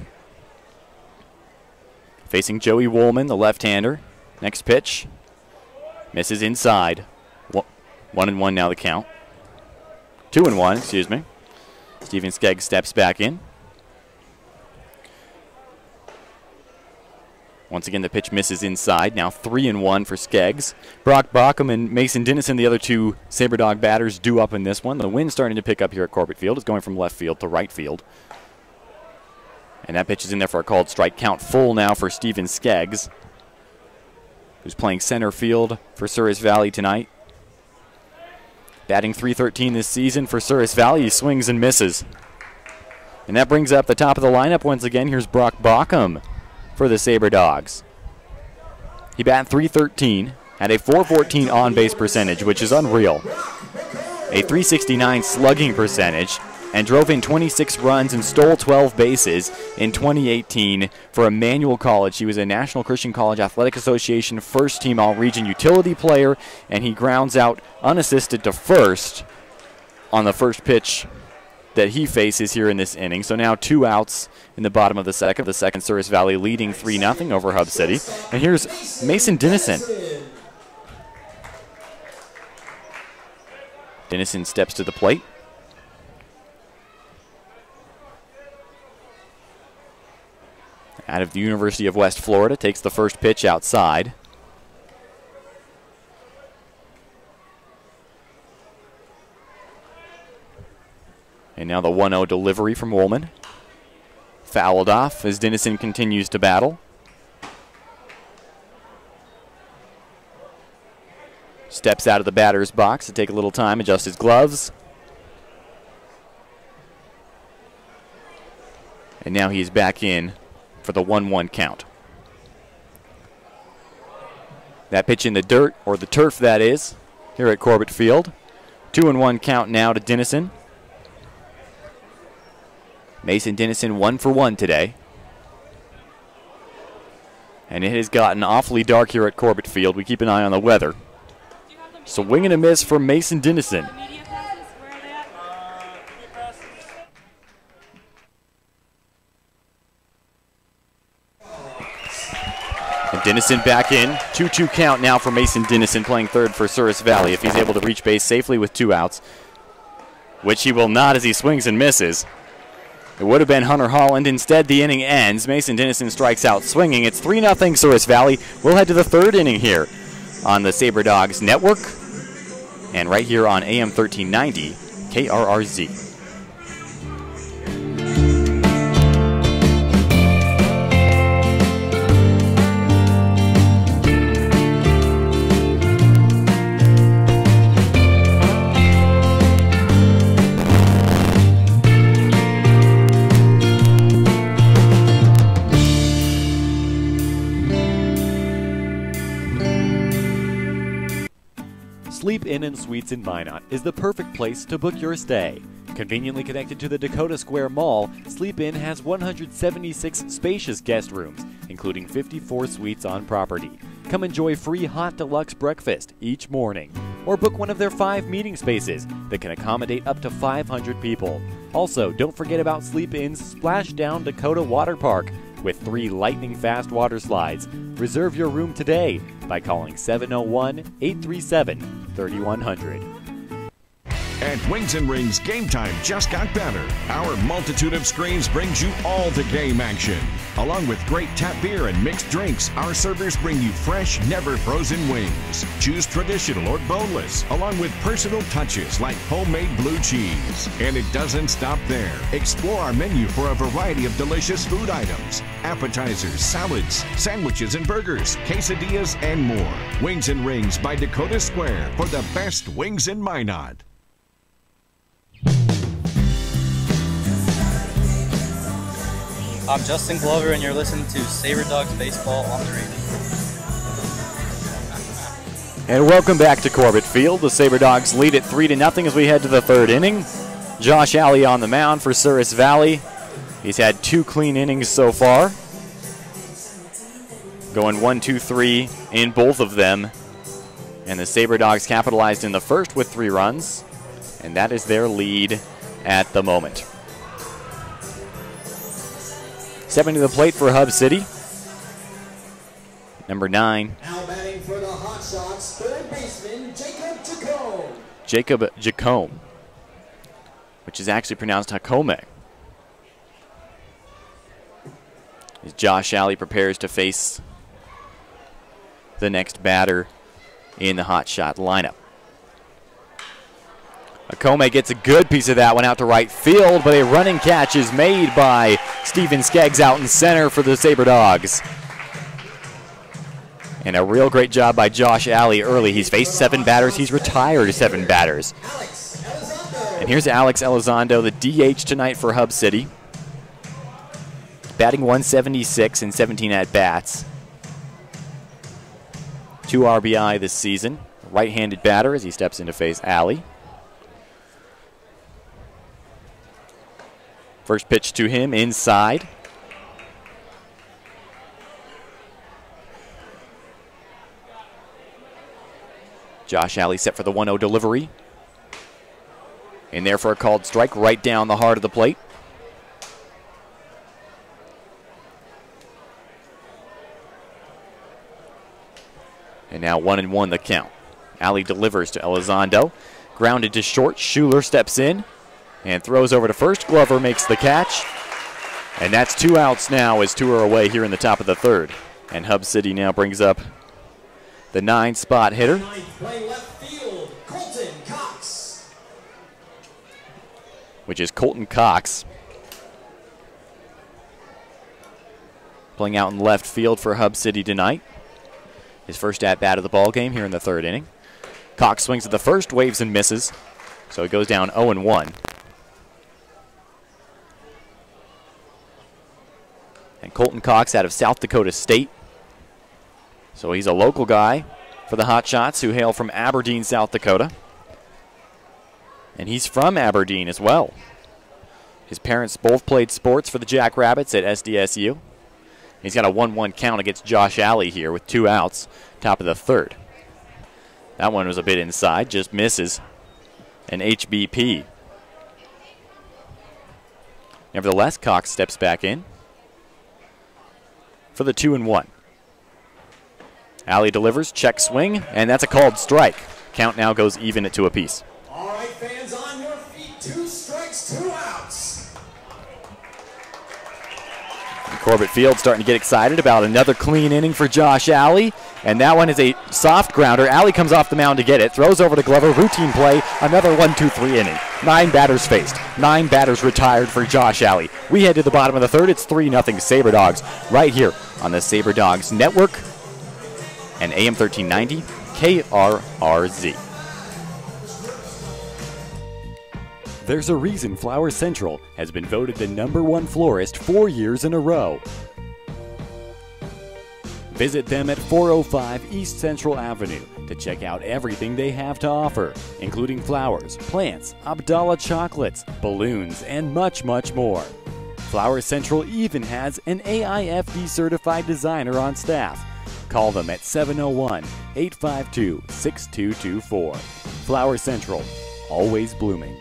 Facing Joey Woolman, the left-hander. Next pitch. Misses inside. 1-1 now the count. 2-1, excuse me. Steven Skeggs steps back in. Once again, the pitch misses inside. Now 3-1 for Skeggs. Brock Baucom and Mason Dennison, the other two Sabre Dog batters, due up in this one. The wind's starting to pick up here at Corbett Field. It's going from left field to right field. And that pitch is in there for a called strike. Count full now for Steven Skeggs, who's playing center field for Souris Valley tonight. Batting .313 this season for Souris Valley. He swings and misses. And that brings up the top of the lineup once again. Here's Brock Baucom for the Sabre Dogs. He batted .313, had a .414 on-base percentage, which is unreal. A .369 slugging percentage, and drove in 26 runs and stole 12 bases in 2018 for Emmanuel College. He was a National Christian College Athletic Association first-team all-region utility player, and he grounds out unassisted to first on the first pitch that he faces here in this inning. So now 2 outs in the bottom of the second. The second, Souris Valley leading 3-0 over Hub City. And here's Mason Dennison. Dennison steps to the plate. Out of the University of West Florida, takes the first pitch outside. And now the 1-0 delivery from Woolman. Fouled off as Dennison continues to battle. Steps out of the batter's box to take a little time, adjust his gloves. And now he's back in for the 1-1 count. That pitch in the dirt, or the turf that is, here at Corbett Field. 2-1 count now to Dennison. Mason Dennison 1 for 1 today. And it has gotten awfully dark here at Corbett Field. We keep an eye on the weather. Swing and a miss from Mason Dennison. And Dennison back in. 2-2 count now for Mason Dennison, playing third for Souris Valley. If he's able to reach base safely with 2 outs, which he will not as he swings and misses. It would have been Hunter Holland. Instead, the inning ends. Mason Dennison strikes out swinging. It's 3-0 Souris Valley. We'll head to the third inning here on the Sabre Dogs Network and right here on AM 1390 KRRZ. Sleep Inn and Suites in Minot is the perfect place to book your stay. Conveniently connected to the Dakota Square Mall, Sleep Inn has 176 spacious guest rooms, including 54 suites on property. Come enjoy free hot deluxe breakfast each morning, or book one of their 5 meeting spaces that can accommodate up to 500 people. Also, don't forget about Sleep Inn's Splashdown Dakota Water Park with 3 lightning-fast water slides. Reserve your room today by calling 701-837-3100. At Wings and Rings, game time just got better. Our multitude of screens brings you all the game action. Along with great tap beer and mixed drinks, our servers bring you fresh, never frozen wings. Choose traditional or boneless, along with personal touches like homemade blue cheese. And it doesn't stop there. Explore our menu for a variety of delicious food items, appetizers, salads, sandwiches and burgers, quesadillas, and more. Wings and Rings by Dakota Square for the best wings in Minot. I'm Justin Glover, and you're listening to Sabre Dogs Baseball on the radio. And welcome back to Corbett Field. The Sabre Dogs lead at 3-0 as we head to the third inning. Josh Alley on the mound for Souris Valley. He's had 2 clean innings so far, going 1-2-3 in both of them. And the Sabre Dogs capitalized in the first with 3 runs, and that is their lead at the moment. Stepping to the plate for Hub City, number 9. Now batting for the Hot Shots, third baseman Jacob Jacome. Jacob Jacome, which is actually pronounced Jacome. As Josh Alley prepares to face the next batter in the Hot Shot lineup. Jacome gets a good piece of that one out to right field, but a running catch is made by Steven Skeggs out in center for the Sabre Dogs. And a real great job by Josh Alley early. He's faced 7 batters. He's retired 7 batters. And here's Alex Elizondo, the DH tonight for Hub City. Batting 176 in 17 at-bats. 2 RBI this season. Right-handed batter as he steps in to face Alley. First pitch to him inside. Josh Alley set for the 1-0 delivery. In there for a called strike right down the heart of the plate. And now 1-1 the count. Alley delivers to Elizondo. Grounded to short. Schuler steps in and throws over to first. Glover makes the catch. And that's 2 outs now as 2 are away here in the top of the third. And Hub City now brings up the 9-spot hitter. Playing left field, Colton Cox. Which is Colton Cox. Playing out in left field for Hub City tonight. His first at-bat of the ball game here in the 3rd inning. Cox swings at the first, waves and misses. So it goes down 0-1. And Colton Cox out of South Dakota State. So he's a local guy for the Hot Shots who hail from Aberdeen, South Dakota. And he's from Aberdeen as well. His parents both played sports for the Jackrabbits at SDSU. He's got a 1-1 count against Josh Alley here with 2 outs, top of the 3rd. That one was a bit inside, just misses an HBP. Nevertheless, Cox steps back in for the 2-1. Alley delivers, check swing, and that's a called strike. Count now goes even at 2 apiece. All right, fans, on your feet. 2 strikes, 2 outs. And Corbett Field starting to get excited about another clean inning for Josh Alley. And that one is a soft grounder. Alley comes off the mound to get it, throws over to Glover, routine play, another 1-2-3 inning. 9 batters faced, 9 batters retired for Josh Alley. We head to the bottom of the 3rd. It's 3-0 Sabre Dogs right here on the Sabre Dogs Network and AM 1390 KRRZ. There's a reason Flower Central has been voted the #1 florist 4 years in a row. Visit them at 405 East Central Avenue to check out everything they have to offer, including flowers, plants, Abdallah chocolates, balloons, and much, much more. Flower Central even has an AIFD certified designer on staff. Call them at 701-852-6224. Flower Central, always blooming.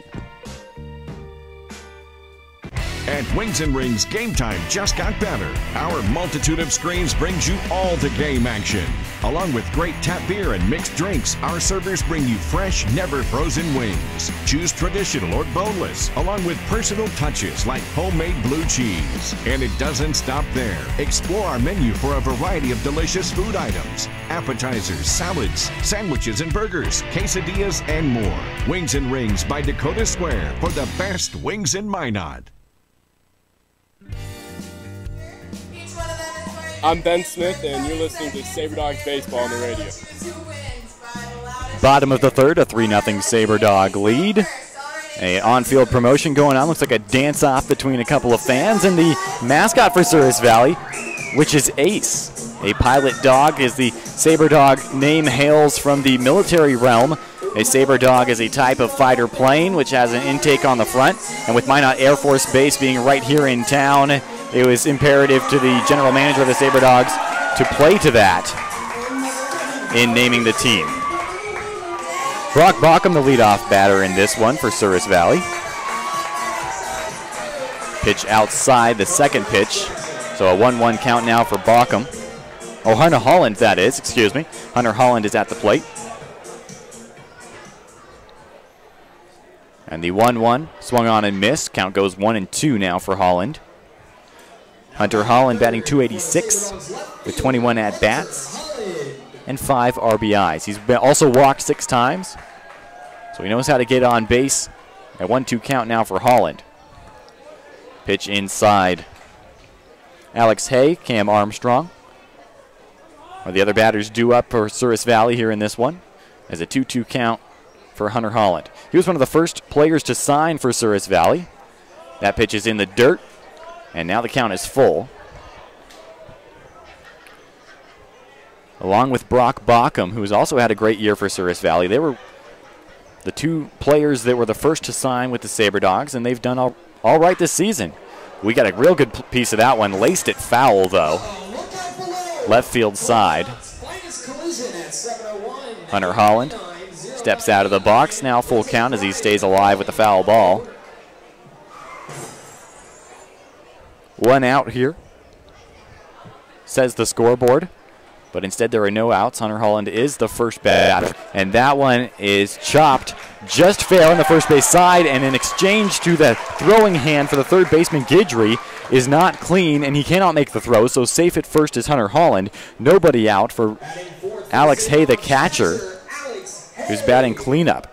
At Wings and Rings, game time just got better. Our multitude of screens brings you all the game action. Along with great tap beer and mixed drinks, our servers bring you fresh, never frozen wings. Choose traditional or boneless, along with personal touches like homemade blue cheese. And it doesn't stop there. Explore our menu for a variety of delicious food items, appetizers, salads, sandwiches and burgers, quesadillas, and more. Wings and Rings by Dakota Square for the best wings in Minot. I'm Ben Smith, and you're listening to Sabre Dogs Baseball on the radio. Bottom of the 3rd, a 3-0 Sabre Dog lead. A on-field promotion going on. Looks like a dance-off between a couple of fans. And the mascot for Souris Valley, which is Ace, a pilot dog, as the Sabre Dog name hails from the military realm. A Sabre Dog is a type of fighter plane which has an intake on the front. And with Minot Air Force Base being right here in town, it was imperative to the general manager of the Sabre Dogs to play to that in naming the team. Brock Baucom, the leadoff batter in this one for Souris Valley. Pitch outside, the second pitch So a 1-1 count now for Baucom. Oh, Hunter Holland, that is, excuse me. Hunter Holland is at the plate. And the 1-1 swung on and missed. Count goes 1-2 now for Holland. Hunter Holland batting .286 with 21 at-bats and 5 RBIs. He's been also walked 6 times, so he knows how to get on base. A 1-2 count now for Holland. Pitch inside. Alex Hay, Cam Armstrong are the other batters due up for Souris Valley here in this one, as a 2-2 count for Hunter Holland. He was one of the first players to sign for Souris Valley. That pitch is in the dirt, and now the count is full. Along with Brock Baucom, who has also had a great year for Souris Valley. They were the 2 players that were the first to sign with the Sabre Dogs, and they've done all right this season. We got a real good piece of that one. Laced it foul, though. Left field side. Hunter Holland steps out of the box. Now full count as he stays alive with the foul ball. 1 out here, says the scoreboard. But instead there are no outs. Hunter Holland is the first batter. And that one is chopped just fair on the first base side, and in exchange to the throwing hand for the third baseman, Guidry is not clean, and he cannot make the throw, so safe at first is Hunter Holland. Nobody out for Alex Hay, the catcher, who's batting cleanup.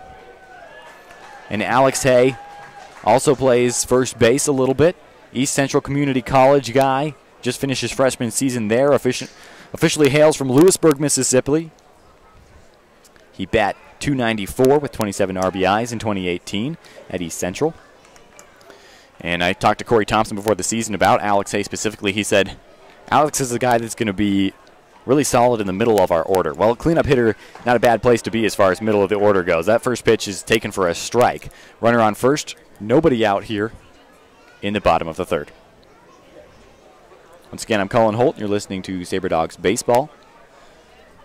And Alex Hay also plays first base a little bit. East Central Community College guy, just finished his freshman season there, officially hails from Lewisburg, Mississippi. He bat .294 with 27 RBIs in 2018 at East Central. And I talked to Corey Thompson before the season about Alex Hay specifically. He said, Alex is a guy that's going to be really solid in the middle of our order. Well, a cleanup hitter, not a bad place to be as far as middle of the order goes. That first pitch is taken for a strike. Runner on first, nobody out here in the bottom of the third. Once again, I'm Colin Holt. You're listening to Sabre Dogs Baseball.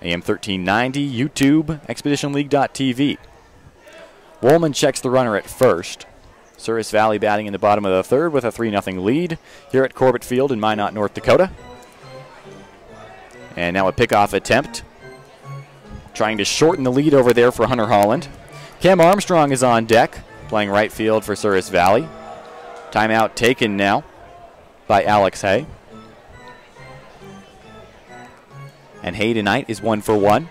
AM 1390, YouTube, ExpeditionLeague.tv. Woolman checks the runner at first. Souris Valley batting in the bottom of the third with a 3-0 lead here at Corbett Field in Minot, North Dakota. And now a pickoff attempt, trying to shorten the lead over there for Hunter Holland. Cam Armstrong is on deck, playing right field for Souris Valley. Timeout taken now by Alex Hay. And Hay tonight is 1 for 1.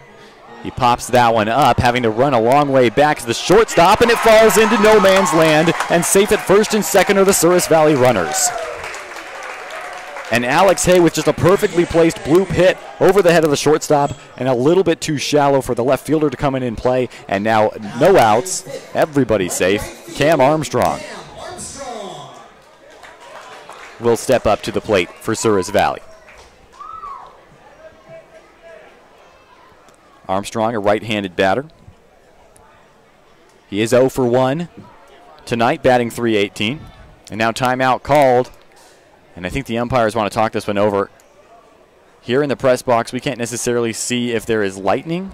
He pops that one up, having to run a long way back to the shortstop, and it falls into no man's land, and safe at first and second are the Souris Valley runners. And Alex Hay with just a perfectly placed bloop hit over the head of the shortstop, and a little bit too shallow for the left fielder to come in and play. And now no outs, everybody safe. Cam Armstrong will step up to the plate for Souris Valley. Armstrong, a right-handed batter. He is 0 for 1 tonight, batting .318. And now timeout called. And I think the umpires want to talk this one over. Here in the press box, we can't necessarily see if there is lightning.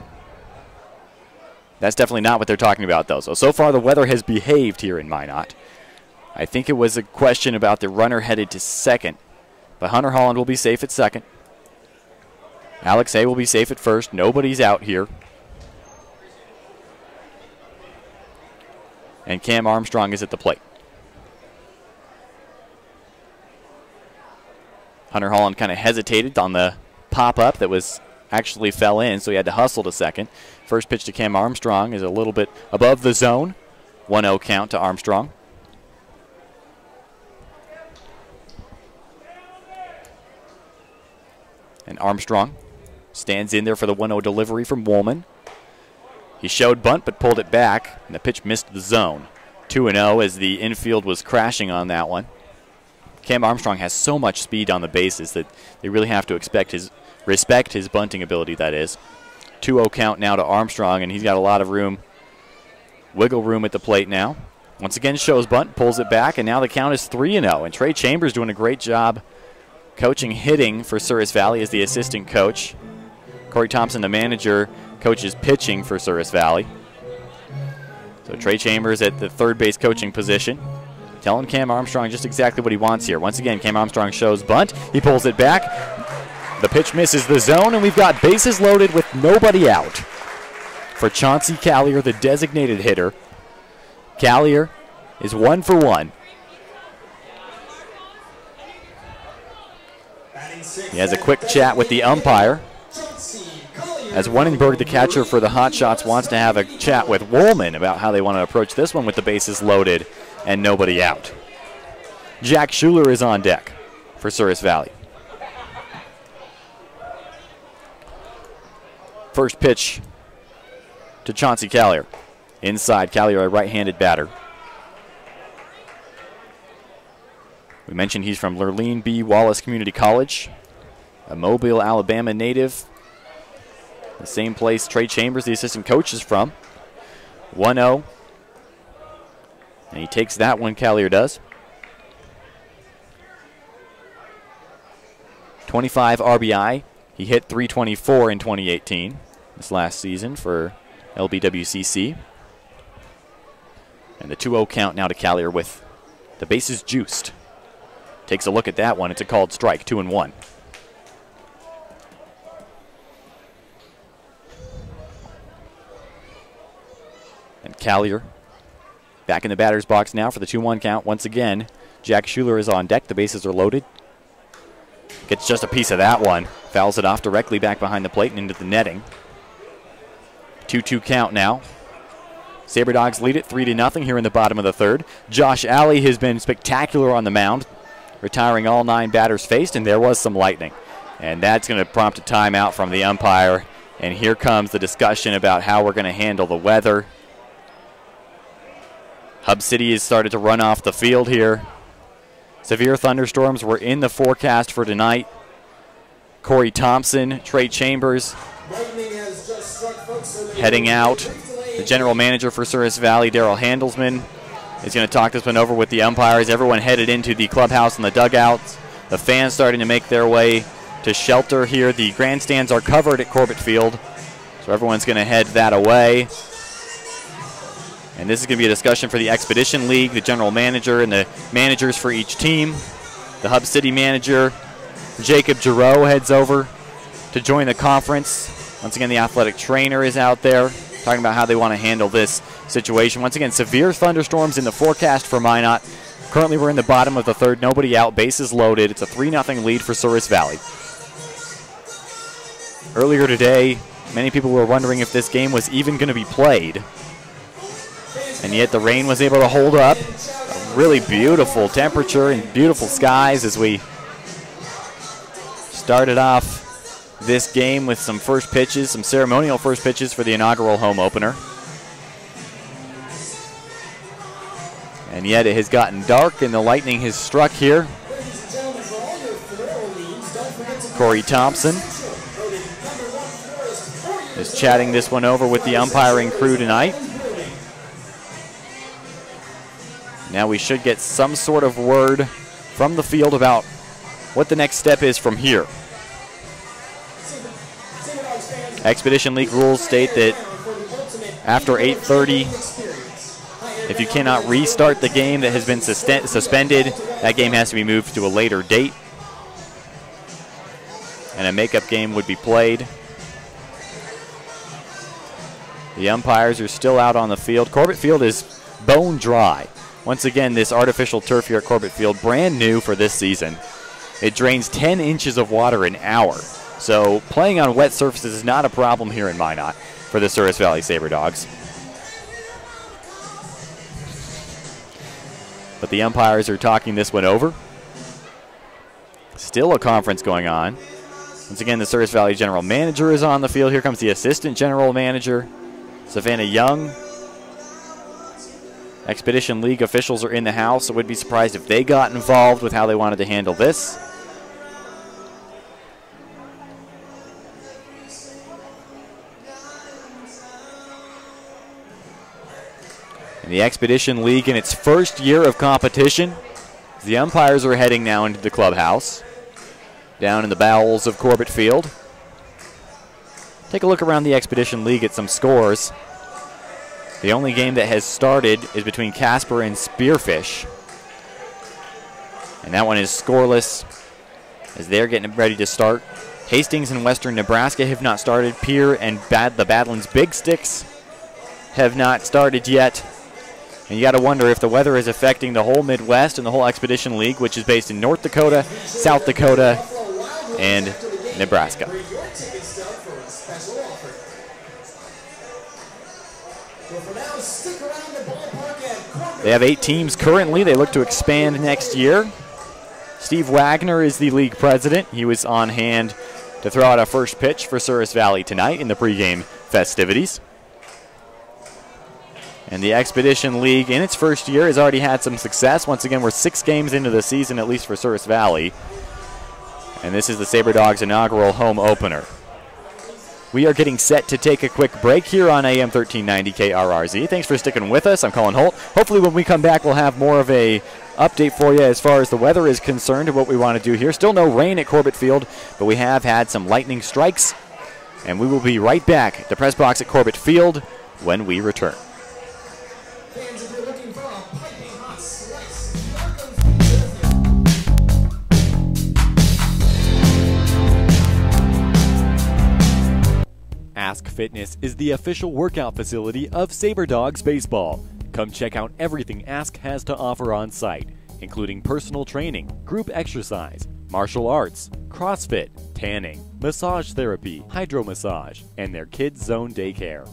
That's definitely not what they're talking about, though. So far the weather has behaved here in Minot. I think it was a question about the runner headed to second. But Hunter Holland will be safe at second. Alex Hay will be safe at first. Nobody's out here. And Cam Armstrong is at the plate. Hunter Holland kind of hesitated on the pop-up that was actually fell in, so he had to hustle to second. First pitch to Cam Armstrong is a little bit above the zone. 1-0 count to Armstrong. And Armstrong stands in there for the 1-0 delivery from Woolman. He showed bunt but pulled it back, and the pitch missed the zone. 2-0 as the infield was crashing on that one. Cam Armstrong has so much speed on the bases that they really have to respect his bunting ability, that is. 2-0 count now to Armstrong, and he's got a lot of room, wiggle room at the plate now. Once again, shows bunt, pulls it back, and now the count is 3-0. And Trey Chambers doing a great job coaching hitting for Souris Valley as the assistant coach. Corey Thompson, the manager, coaches pitching for Souris Valley. So Trey Chambers at the third base coaching position. telling Cam Armstrong just exactly what he wants here. Once again, Cam Armstrong shows bunt. He pulls it back. The pitch misses the zone, and we've got bases loaded with nobody out. For Chauncey Callier, the designated hitter. Callier is 1 for 1. He has a quick chat with the umpire. As Wannenberg, the catcher for the Hotshots, wants to have a chat with Woolman about how they want to approach this one with the bases loaded and nobody out. Jack Schuler is on deck for Souris Valley. First pitch to Chauncey Callier. Inside, Callier, a right-handed batter. We mentioned he's from Lurleen B. Wallace Community College, a Mobile, Alabama native. The same place Trey Chambers, the assistant coach, is from. 1-0. And he takes that one, Callier does. 25 RBI. He hit .324 in 2018, this last season for LBWCC. And the 2-0 count now to Callier with the bases juiced. Takes a look at that one. It's a called strike, 2-1. And Callier back in the batter's box now for the 2-1 count. Once again, Jack Schuler is on deck. The bases are loaded. Gets just a piece of that one. Fouls it off directly back behind the plate and into the netting. 2-2 count now. Sabre Dogs lead it 3-0 here in the bottom of the third. Josh Alley has been spectacular on the mound, retiring all 9 batters faced, and there was some lightning. And that's going to prompt a timeout from the umpire. And here comes the discussion about how we're going to handle the weather. Hub City has started to run off the field here. Severe thunderstorms were in the forecast for tonight. Corey Thompson, Trey Chambers heading out. The general manager for Souris Valley, Daryl Handelsman, is going to talk this one over with the umpires. Everyone headed into the clubhouse and the dugouts. The fans starting to make their way to shelter here. The grandstands are covered at Corbett Field, so everyone's going to head that away. And this is going to be a discussion for the Expedition League, the general manager, and the managers for each team. The Hub City manager, Jacob Giroux, heads over to join the conference. Once again, the athletic trainer is out there talking about how they want to handle this situation. Once again, severe thunderstorms in the forecast for Minot. Currently, we're in the bottom of the third. Nobody out. Bases loaded. It's a 3-0 lead for Souris Valley. Earlier today, many people were wondering if this game was even going to be played. And yet the rain was able to hold up. A really beautiful temperature and beautiful skies as we started off this game with some first pitches, some ceremonial first pitches for the inaugural home opener. And yet it has gotten dark and the lightning has struck here. Corey Thompson is chatting this one over with the umpiring crew tonight. Now we should get some sort of word from the field about what the next step is from here. Expedition League rules state that after 8:30, if you cannot restart the game that has been suspended, that game has to be moved to a later date. And a makeup game would be played. The umpires are still out on the field. Corbett Field is bone dry. Once again, this artificial turf here at Corbett Field, brand new for this season. It drains 10 inches of water an hour. So playing on wet surfaces is not a problem here in Minot for the Souris Valley Sabre Dogs. But the umpires are talking this one over. Still a conference going on. Once again, the Souris Valley general manager is on the field. Here comes the assistant general manager, Savannah Young. Expedition League officials are in the house. I would be surprised if they got involved with how they wanted to handle this. And the Expedition League in its first year of competition. The umpires are heading now into the clubhouse, down in the bowels of Corbett Field. Take a look around the Expedition League at some scores. The only game that has started is between Casper and Spearfish. And that one is scoreless as they're getting ready to start. Hastings and Western Nebraska have not started. Pierre and the Badlands Big Sticks have not started yet. And you got to wonder if the weather is affecting the whole Midwest and the whole Expedition League, which is based in North Dakota, South Dakota, and Nebraska. They have 8 teams currently. They look to expand next year. Steve Wagner is the league president. He was on hand to throw out a first pitch for Souris Valley tonight in the pregame festivities. And the Expedition League, in its first year, has already had some success. Once again, we're 6 games into the season, at least for Souris Valley. And this is the Sabre Dogs' inaugural home opener. We are getting set to take a quick break here on AM 1390 KRRZ. Thanks for sticking with us. I'm Colin Holt. Hopefully when we come back, we'll have more of a update for you as far as the weather is concerned and what we want to do here. Still no rain at Corbett Field, but we have had some lightning strikes. And we will be right back at the press box at Corbett Field when we return. Ask Fitness is the official workout facility of Sabre Dogs Baseball. Come check out everything Ask has to offer on site, including personal training, group exercise, martial arts, CrossFit, tanning, massage therapy, hydro massage, and their Kids Zone daycare.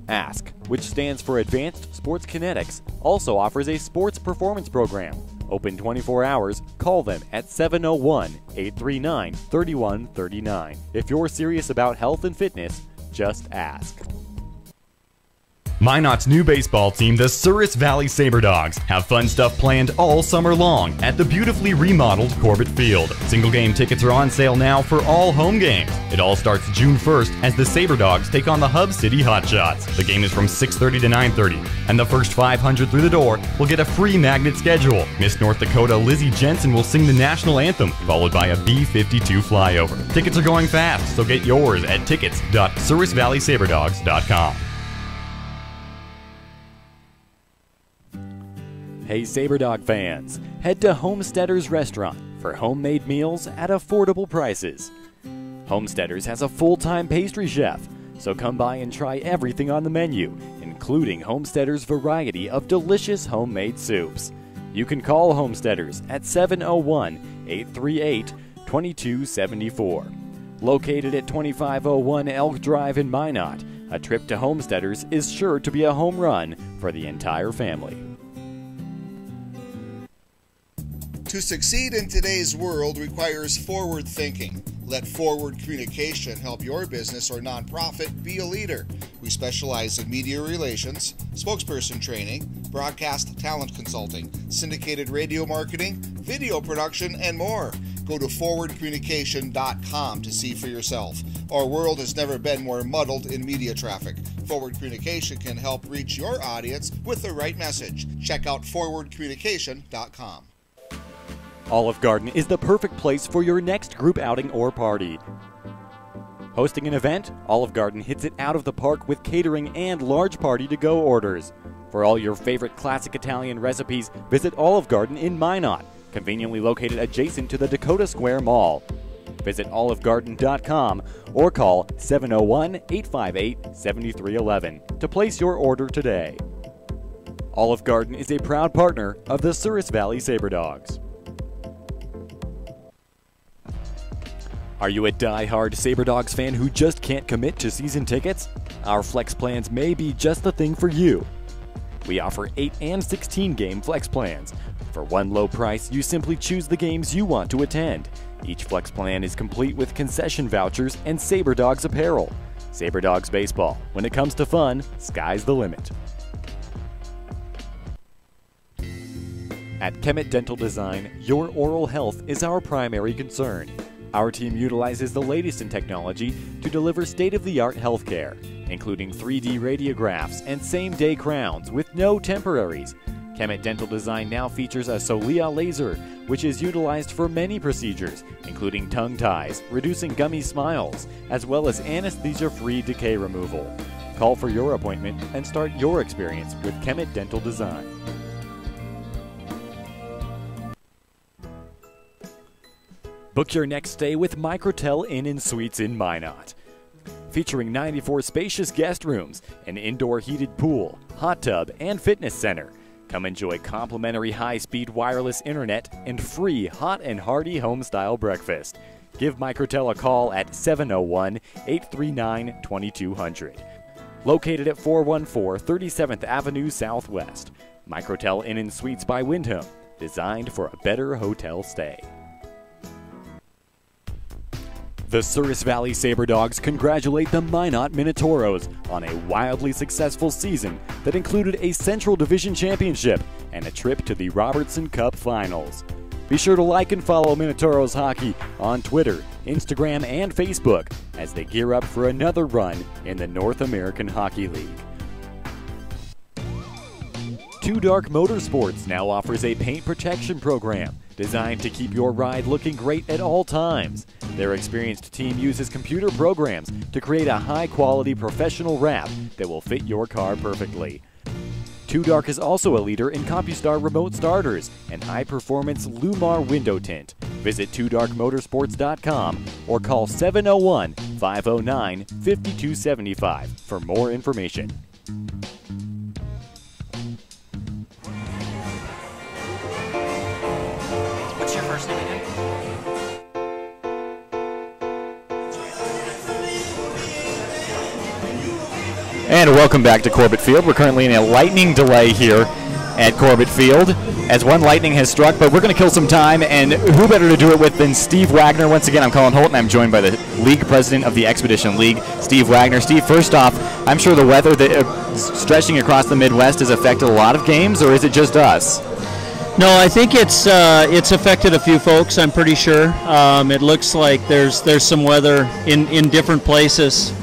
Ask, which stands for Advanced Sports Kinetics, also offers a sports performance program. Open 24 hours, call them at 701-839-3139. If you're serious about health and fitness, just ask. Minot's new baseball team, the Souris Valley Sabre Dogs, have fun stuff planned all summer long at the beautifully remodeled Corbett Field. Single game tickets are on sale now for all home games. It all starts June 1st as the Sabre Dogs take on the Hub City Hotshots. The game is from 6:30 to 9:30, and the first 500 through the door will get a free magnet schedule. Miss North Dakota Lizzie Jensen will sing the national anthem, followed by a B-52 flyover. Tickets are going fast, so get yours at tickets.sourisvalleysaberdogs.com. Hey Sabre Dog fans, head to Homesteaders Restaurant for homemade meals at affordable prices. Homesteaders has a full-time pastry chef, so come by and try everything on the menu, including Homesteaders' variety of delicious homemade soups. You can call Homesteaders at 701-838-2274. Located at 2501 Elk Drive in Minot, a trip to Homesteaders is sure to be a home run for the entire family. To succeed in today's world requires forward thinking. Let Forward Communication help your business or nonprofit be a leader. We specialize in media relations, spokesperson training, broadcast talent consulting, syndicated radio marketing, video production, and more. Go to forwardcommunication.com to see for yourself. Our world has never been more muddled in media traffic. Forward Communication can help reach your audience with the right message. Check out forwardcommunication.com. Olive Garden is the perfect place for your next group outing or party. Hosting an event, Olive Garden hits it out of the park with catering and large party-to-go orders. For all your favorite classic Italian recipes, visit Olive Garden in Minot, conveniently located adjacent to the Dakota Square Mall. Visit olivegarden.com or call 701-858-7311 to place your order today. Olive Garden is a proud partner of the Souris Valley Sabre Dogs. Are you a die-hard Sabre Dogs fan who just can't commit to season tickets? Our flex plans may be just the thing for you. We offer 8 and 16 game flex plans. For one low price, you simply choose the games you want to attend. Each flex plan is complete with concession vouchers and Sabre Dogs apparel. Sabre Dogs Baseball. When it comes to fun, sky's the limit. At Kemet Dental Design, your oral health is our primary concern. Our team utilizes the latest in technology to deliver state-of-the-art healthcare, including 3D radiographs and same-day crowns with no temporaries. Kemet Dental Design now features a Solia laser, which is utilized for many procedures, including tongue ties, reducing gummy smiles, as well as anesthesia-free decay removal. Call for your appointment and start your experience with Kemet Dental Design. Book your next stay with Microtel Inn & Suites in Minot. Featuring 94 spacious guest rooms, an indoor heated pool, hot tub, and fitness center. Come enjoy complimentary high-speed wireless internet and free hot and hearty home-style breakfast. Give Microtel a call at 701-839-2200. Located at 414 37th Avenue Southwest. Microtel Inn & Suites by Wyndham, designed for a better hotel stay. The Souris Valley Sabre Dogs congratulate the Minot Minotauros on a wildly successful season that included a Central Division Championship and a trip to the Robertson Cup Finals. Be sure to like and follow Minotauros Hockey on Twitter, Instagram, and Facebook as they gear up for another run in the North American Hockey League. Two Dark Motorsports now offers a paint protection program designed to keep your ride looking great at all times. Their experienced team uses computer programs to create a high-quality professional wrap that will fit your car perfectly. Two Dark is also a leader in CompuStar remote starters and high-performance Lumar window tint. Visit twodarkmotorsports.com or call 701-509-5275 for more information. What's your first name again? And welcome back to Corbett Field. We're currently in a lightning delay here at Corbett Field as one lightning has struck, but we're going to kill some time, and who better to do it with than Steve Wagner. Once again, I'm Colin Holt, and I'm joined by the league president of the Expedition League, Steve Wagner. Steve, first off, I'm sure the weather that stretching across the Midwest has affected a lot of games, or is it just us? No, I think it's affected a few folks, I'm pretty sure. It looks like there's some weather in different places.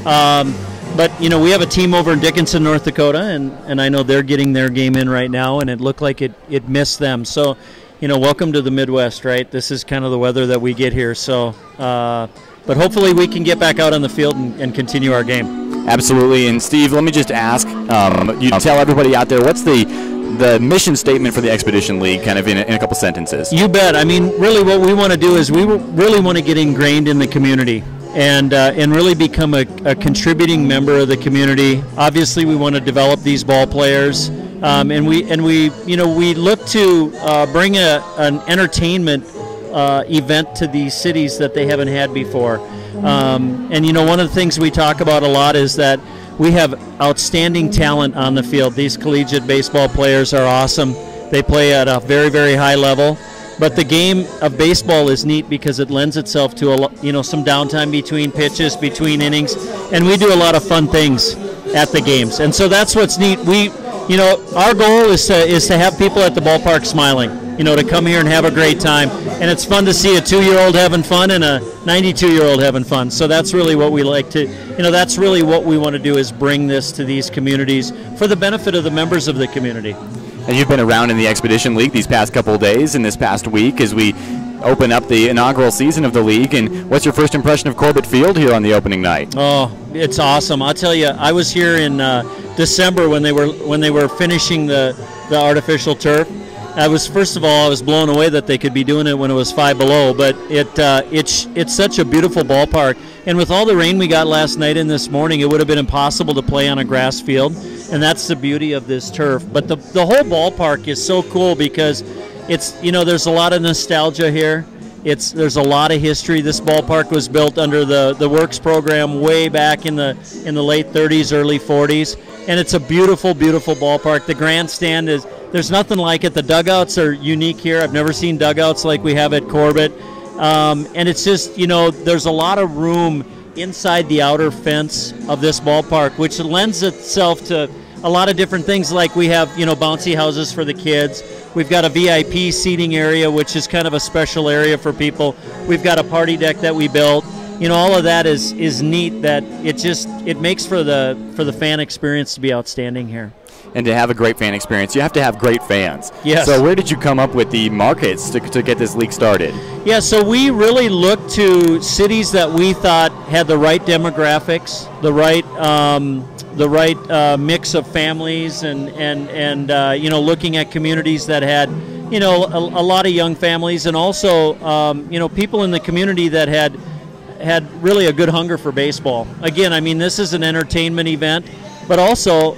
But, you know, we have a team over in Dickinson, North Dakota, and I know they're getting their game in right now, and it looked like it missed them. So, you know, welcome to the Midwest, right? This is kind of the weather that we get here. So, but hopefully we can get back out on the field and continue our game. Absolutely. And, Steve, let me just ask, you tell everybody out there, what's the mission statement for the Expedition League, kind of in a couple sentences? You bet. I mean, really what we want to do is we really want to get ingrained in the community. And really become a contributing member of the community. Obviously, we want to develop these ball players, and we look to bring an entertainment event to these cities that they haven't had before. And you know, one of the things we talk about a lot is that we have outstanding talent on the field. These collegiate baseball players are awesome. They play at a very, very high level. But the game of baseball is neat because it lends itself to some downtime between pitches, between innings, and we do a lot of fun things at the games. And so that's what's neat. Our goal is to have people at the ballpark smiling. To come here and have a great time. And it's fun to see a 2-year-old having fun and a 92-year-old having fun. So that's really what we like to. That's really what we want to do is bring this to these communities for the benefit of the members of the community. And you've been around in the Expedition League these past couple of days and this past week as we open up the inaugural season of the league. And what's your first impression of Corbett Field here on the opening night? Oh, it's awesome. I'll tell you, I was here in December when they were finishing the artificial turf. First of all, I was blown away that they could be doing it when it was 5 below. But it's such a beautiful ballpark. And with all the rain we got last night and this morning, it would have been impossible to play on a grass field. And that's the beauty of this turf. But the whole ballpark is so cool because there's a lot of nostalgia here. There's a lot of history. This ballpark was built under the Works program way back in the late 30s, early 40s. And it's a beautiful, beautiful ballpark. The grandstand there's nothing like it. The dugouts are unique here. I've never seen dugouts like we have at Corbett. And it's just, there's a lot of room inside the outer fence of this ballpark, which lends itself to a lot of different things. Like we have, bouncy houses for the kids. We've got a VIP seating area, which is kind of a special area for people. We've got a party deck that we built. All of that is neat. That it makes for the fan experience to be outstanding here. And to have a great fan experience, you have to have great fans. Yes. So where did you come up with the markets to get this league started? Yeah, so we really looked to cities that we thought had the right demographics, the right mix of families, and looking at communities that had you know, a lot of young families, and also, you know, people in the community that had really a good hunger for baseball. Again, I mean, this is an entertainment event, but also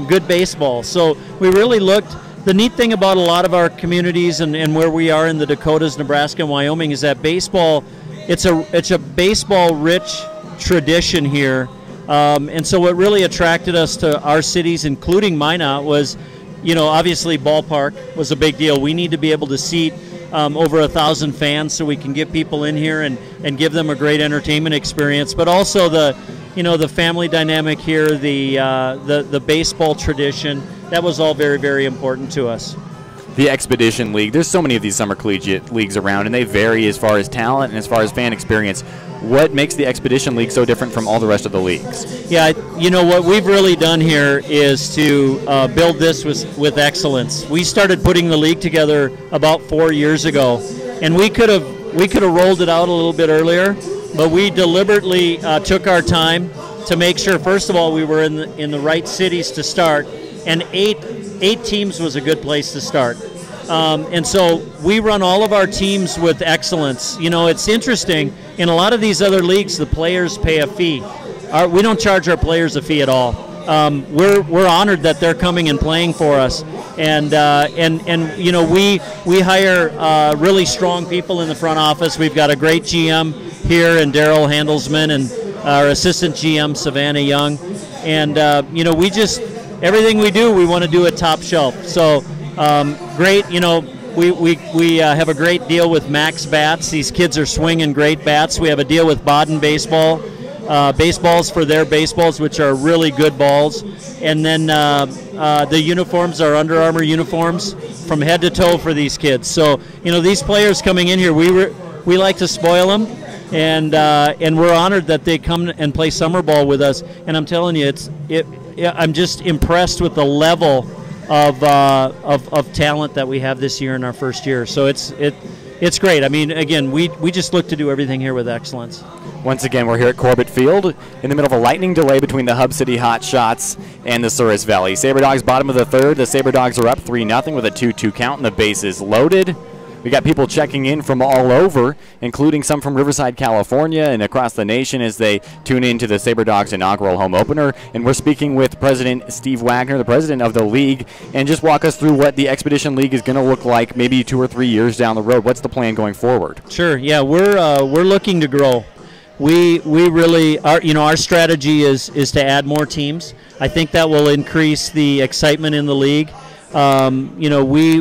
good baseball. So we really looked. The neat thing about a lot of our communities and where we are in the Dakotas, Nebraska, and Wyoming is that baseball, it's a baseball-rich tradition here. And so what really attracted us to our cities, including Minot, was, you know, obviously ballpark was a big deal. We need to be able to seat over 1,000 fans so we can get people in here and give them a great entertainment experience. But also the, you know, the family dynamic here, the baseball tradition, that was all very, very important to us. The Expedition League, there's so many of these summer collegiate leagues around, and they vary as far as talent and as far as fan experience. What makes the Expedition League so different from all the rest of the leagues? Yeah, you know, what we've really done here is to build this with excellence. We started putting the league together about 4 years ago, and we could have rolled it out a little bit earlier, but we deliberately took our time to make sure, first of all, we were in the right cities to start, and eight teams was a good place to start. And so we run all of our teams with excellence. You know, it's interesting, in a lot of these other leagues, the players pay a fee. We don't charge our players a fee at all. We're honored that they're coming and playing for us. And you know, we hire really strong people in the front office. We've got a great GM here, and Daryl Handelsman, and our assistant GM, Savannah Young. And, you know, we just, everything we do, we want to do at top shelf. So great, you know, we have a great deal with Max Bats. These kids are swinging great bats. We have a deal with Baden Baseball, baseballs for their baseballs, which are really good balls. And then the uniforms are Under Armour uniforms from head to toe for these kids. So, you know, these players coming in here, we like to spoil them. And we're honored that they come and play summer ball with us. And I'm telling you, I'm just impressed with the level of talent that we have this year in our first year. So it's great. I mean, again, we just look to do everything here with excellence. Once again, we're here at Corbett Field in the middle of a lightning delay between the Hub City Hotshots and the Souris Valley Sabre Dogs. Bottom of the third, the Sabre Dogs are up 3-0 with a 2-2 count, and the bases loaded. We got people checking in from all over, including some from Riverside, California, and across the nation as they tune in to the Sabre Dogs inaugural home opener. And we're speaking with President Steve Wagner, the president of the league, and just walk us through what the Expedition League is going to look like maybe 2 or 3 years down the road. What's the plan going forward? Sure. Yeah, we're looking to grow. We really are. You know, our strategy is to add more teams. I think that will increase the excitement in the league. You know, we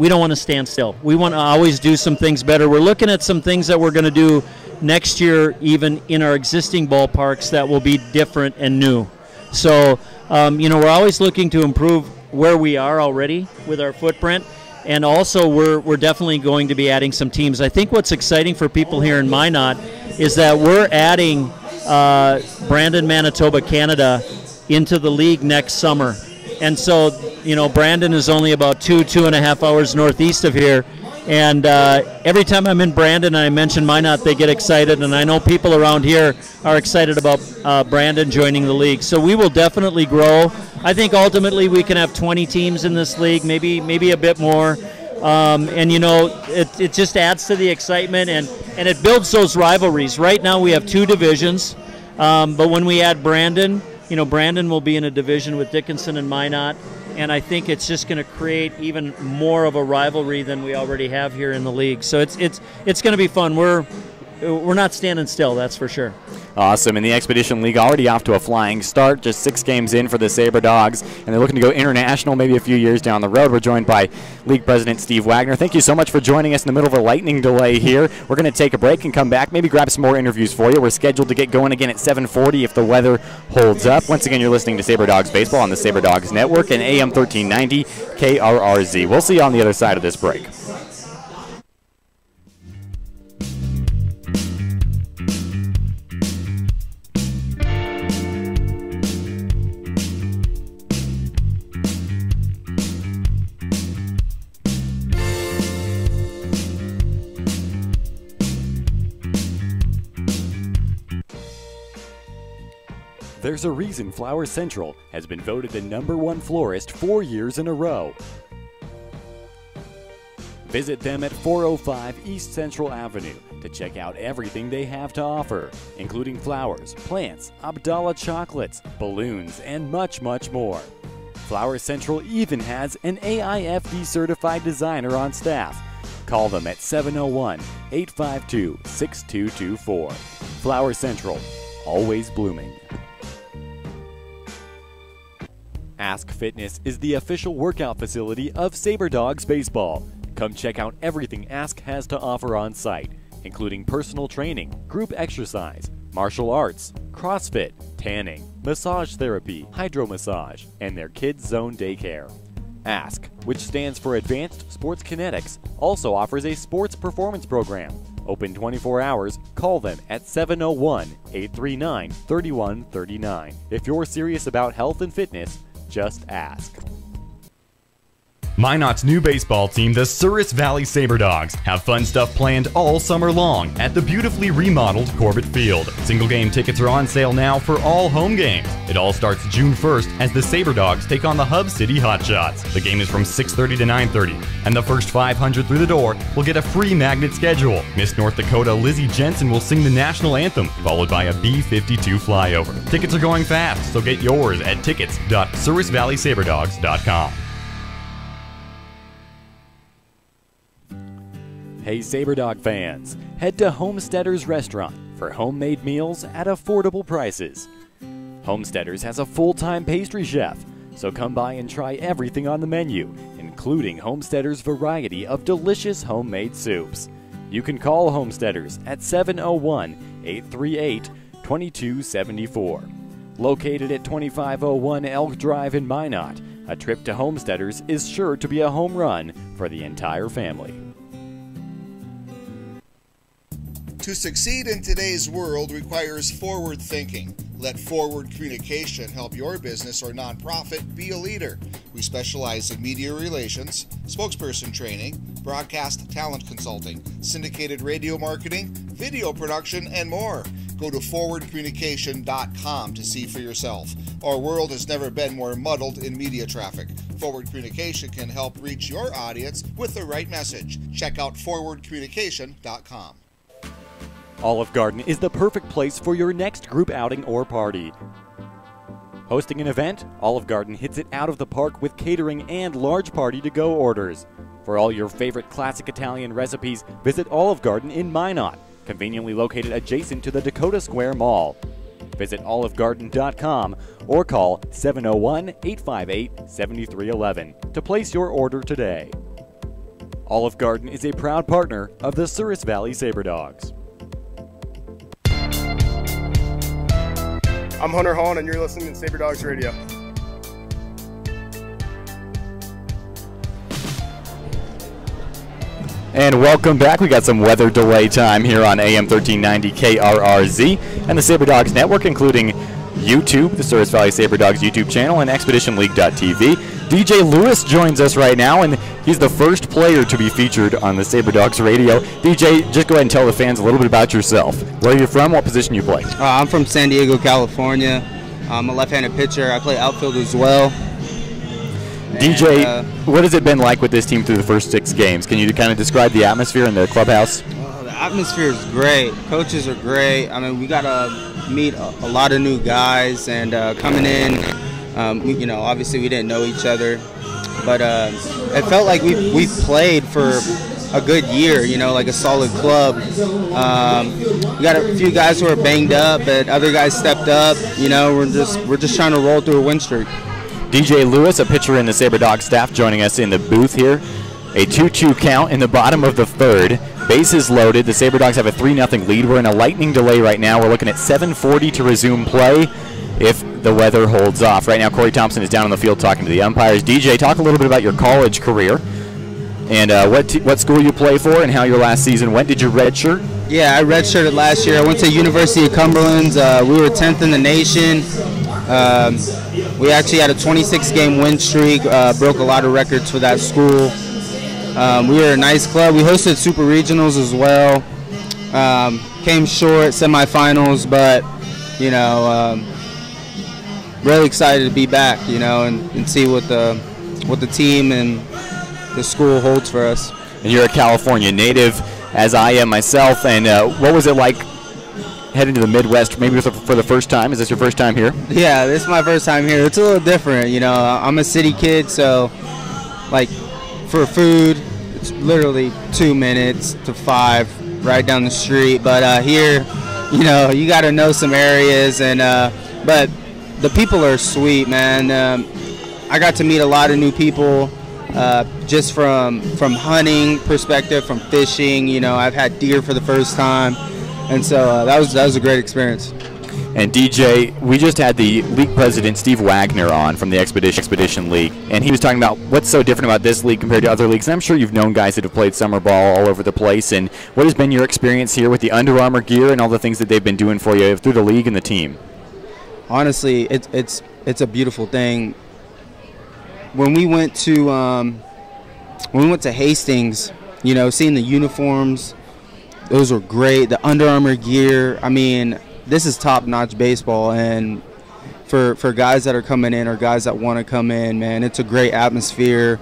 don't want to stand still. We want to always do some things better. We're looking at some things that we're going to do next year, even in our existing ballparks, that will be different and new. So, you know, we're always looking to improve where we are already with our footprint, and also we're definitely going to be adding some teams. I think what's exciting for people here in Minot is that we're adding Brandon, Manitoba, Canada into the league next summer. And so, you know, Brandon is only about 2.5 hours northeast of here. And every time I'm in Brandon and I mention Minot, they get excited. And I know people around here are excited about Brandon joining the league. So we will definitely grow. I think ultimately we can have 20 teams in this league, maybe a bit more. And, you know, it just adds to the excitement and it builds those rivalries. Right now we have 2 divisions. But when we add Brandon, you know, Brandon will be in a division with Dickinson and Minot, and I think it's just going to create even more of a rivalry than we already have here in the league. So it's going to be fun. We're not standing still, that's for sure. Awesome. And the Expedition League already off to a flying start, just 6 games in for the Sabre Dogs, and they're looking to go international maybe a few years down the road. We're joined by League President Steve Wagner. Thank you so much for joining us in the middle of a lightning delay here. We're going to take a break and come back, maybe grab some more interviews for you. We're scheduled to get going again at 7:40 if the weather holds up. Once again, you're listening to Sabre Dogs Baseball on the Sabre Dogs Network and AM 1390 KRRZ. We'll see you on the other side of this break. There's a reason Flower Central has been voted the #1 florist 4 years in a row. Visit them at 405 East Central Avenue to check out everything they have to offer, including flowers, plants, Abdallah chocolates, balloons, and much, much more. Flower Central even has an AIFD certified designer on staff. Call them at 701-852-6224. Flower Central, always blooming. Ask Fitness is the official workout facility of Sabre Dogs Baseball. Come check out everything Ask has to offer on site, including personal training, group exercise, martial arts, CrossFit, tanning, massage therapy, hydro massage, and their Kids Zone daycare. Ask, which stands for Advanced Sports Kinetics, also offers a sports performance program. Open 24 hours, call them at 701-839-3139. If you're serious about health and fitness, just ask. Minot's new baseball team, the Souris Valley Sabre Dogs, have fun stuff planned all summer long at the beautifully remodeled Corbett Field. Single game tickets are on sale now for all home games. It all starts June 1st as the Sabre Dogs take on the Hub City Hotshots. The game is from 6:30 to 9:30, and the first 500 through the door will get a free magnet schedule. Miss North Dakota Lizzie Jensen will sing the national anthem, followed by a B-52 flyover. Tickets are going fast, so get yours at tickets.sourisvalleysaberdogs.com. Hey Sabre Dog fans, head to Homesteaders Restaurant for homemade meals at affordable prices. Homesteaders has a full-time pastry chef, so come by and try everything on the menu, including Homesteaders' variety of delicious homemade soups. You can call Homesteaders at 701-838-2274. Located at 2501 Elk Drive in Minot, a trip to Homesteaders is sure to be a home run for the entire family. To succeed in today's world requires forward thinking. Let Forward Communication help your business or nonprofit be a leader. We specialize in media relations, spokesperson training, broadcast talent consulting, syndicated radio marketing, video production, and more. Go to forwardcommunication.com to see for yourself. Our world has never been more muddled in media traffic. Forward Communication can help reach your audience with the right message. Check out forwardcommunication.com. Olive Garden is the perfect place for your next group outing or party. Hosting an event, Olive Garden hits it out of the park with catering and large party-to-go orders. For all your favorite classic Italian recipes, visit Olive Garden in Minot, conveniently located adjacent to the Dakota Square Mall. Visit olivegarden.com or call 701-858-7311 to place your order today. Olive Garden is a proud partner of the Souris Valley Sabre Dogs. I'm Hunter Hahn, and you're listening to Sabre Dogs Radio. And welcome back. We got some weather delay time here on AM 1390 KRRZ and the Sabre Dogs Network, including YouTube, the Souris Valley Sabre Dogs YouTube channel, and ExpeditionLeague.tv. DJ Lewis joins us right now, and he's the first player to be featured on the Sabre Dogs Radio. DJ, just go ahead and tell the fans a little bit about yourself. Where are you from? What position you play? I'm from San Diego, California. I'm a left-handed pitcher. I play outfield as well. DJ, what has it been like with this team through the first 6 games? Can you kind of describe the atmosphere in the clubhouse? The atmosphere is great. Coaches are great. I mean, we got to meet a lot of new guys, and coming in, obviously we didn't know each other, but it felt like we played for a good year, like a solid club. We got a few guys who are banged up, but other guys stepped up. We're just trying to roll through a win streak. DJ Lewis, a pitcher in the Sabre Dogs staff, joining us in the booth here. A 2-2 count in the bottom of the third. Bases loaded. The Sabre Dogs have a 3-0 lead. We're in a lightning delay right now. We're looking at 7:40 to resume play if the weather holds off. Right now, Corey Thompson is down on the field talking to the umpires. DJ, talk a little bit about your college career and what school you play for and how your last season went. Did you redshirt? Yeah, I redshirted last year. I went to University of Cumberland. We were 10th in the nation. We actually had a 26-game win streak, broke a lot of records for that school. We were a nice club. We hosted super regionals as well. Came short, semifinals, but really excited to be back, and see what the team and the school holds for us. And you're a California native, as I am myself. And what was it like heading to the Midwest, maybe for the first time? Is this your first time here? Yeah, this is my first time here. It's a little different, you know. I'm a city kid, so like for food, it's literally 2 minutes to 5 right down the street. But here, you know, you got to know some areas, and but the people are sweet, man. I got to meet a lot of new people. Just from hunting perspective, from fishing, you know, I've had deer for the first time, and so that was a great experience. And DJ, we just had the league president Steve Wagner on from the Expedition League, and he was talking about what's so different about this league compared to other leagues. And I'm sure you've known guys that have played summer ball all over the place. And what has been your experience here with the Under Armour gear and all the things that they've been doing for you through the league and the team? Honestly, it's a beautiful thing. When we went to Hastings, you know, seeing the uniforms, those were great. The Under Armour gear, I mean, this is top-notch baseball, and for guys that are coming in or guys that want to come in, man, it's a great atmosphere,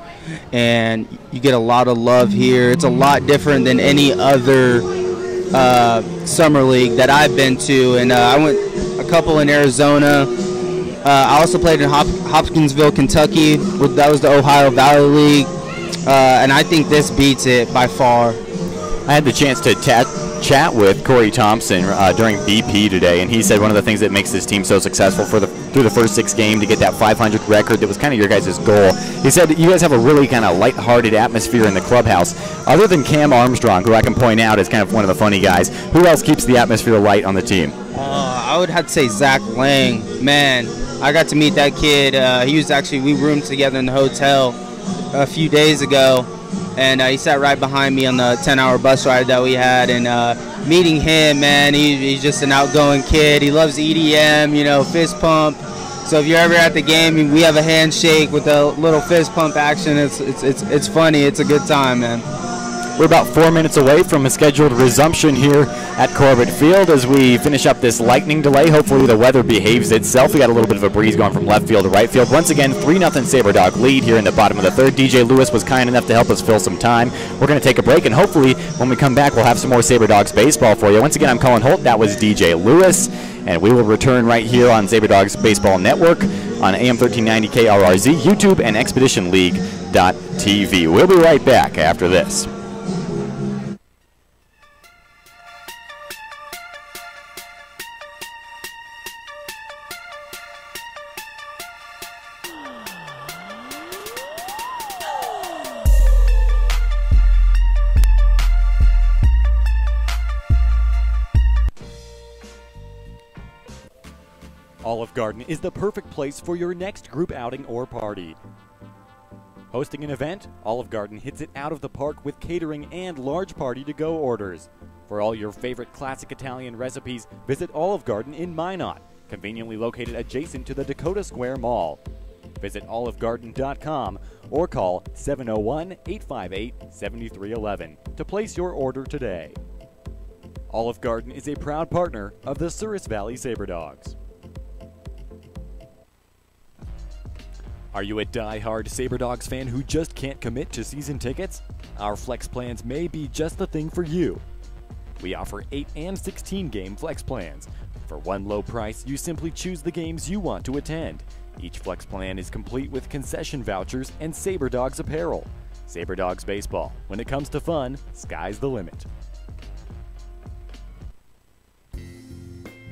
and you get a lot of love here. It's a lot different than any other summer league that I've been to, and I went a couple in Arizona. I also played in Hopkinsville, Kentucky. That was the Ohio Valley League, and I think this beats it by far. I had the chance to chat with Corey Thompson during BP today, and he said one of the things that makes this team so successful through the first 6 games to get that 500 record that was kind of your guys' goal. He said you guys have a really kind of lighthearted atmosphere in the clubhouse. Other than Cam Armstrong, who I can point out is kind of one of the funny guys, who else keeps the atmosphere light on the team? I would have to say Zach Lang. Man, I got to meet that kid. We roomed together in the hotel a few days ago, and he sat right behind me on the 10-hour bus ride that we had. And meeting him, man, he's just an outgoing kid. He loves EDM, you know, fist pump. So if you're ever at the game, we have a handshake with a little fist pump action. It's funny. It's a good time, man. We're about 4 minutes away from a scheduled resumption here at Corbett Field as we finish up this lightning delay. Hopefully the weather behaves itself. We got a little bit of a breeze going from left field to right field. Once again, 3-0 Sabre Dog lead here in the bottom of the third. DJ Lewis was kind enough to help us fill some time. We're going to take a break, and hopefully when we come back, we'll have some more Sabre Dogs baseball for you. Once again, I'm Colin Holt. That was DJ Lewis, and we will return right here on Sabre Dogs Baseball Network on AM 1390 KRRZ, YouTube, and ExpeditionLeague.tv. We'll be right back after this. Olive Garden is the perfect place for your next group outing or party. Hosting an event, Olive Garden hits it out of the park with catering and large party-to-go orders. For all your favorite classic Italian recipes, visit Olive Garden in Minot, conveniently located adjacent to the Dakota Square Mall. Visit olivegarden.com or call 701-858-7311 to place your order today. Olive Garden is a proud partner of the Souris Valley Sabre Dogs. Are you a die-hard Sabre Dogs fan who just can't commit to season tickets? Our flex plans may be just the thing for you. We offer 8 and 16 game flex plans. For one low price, you simply choose the games you want to attend. Each flex plan is complete with concession vouchers and Sabre Dogs apparel. Sabre Dogs Baseball. When it comes to fun, sky's the limit.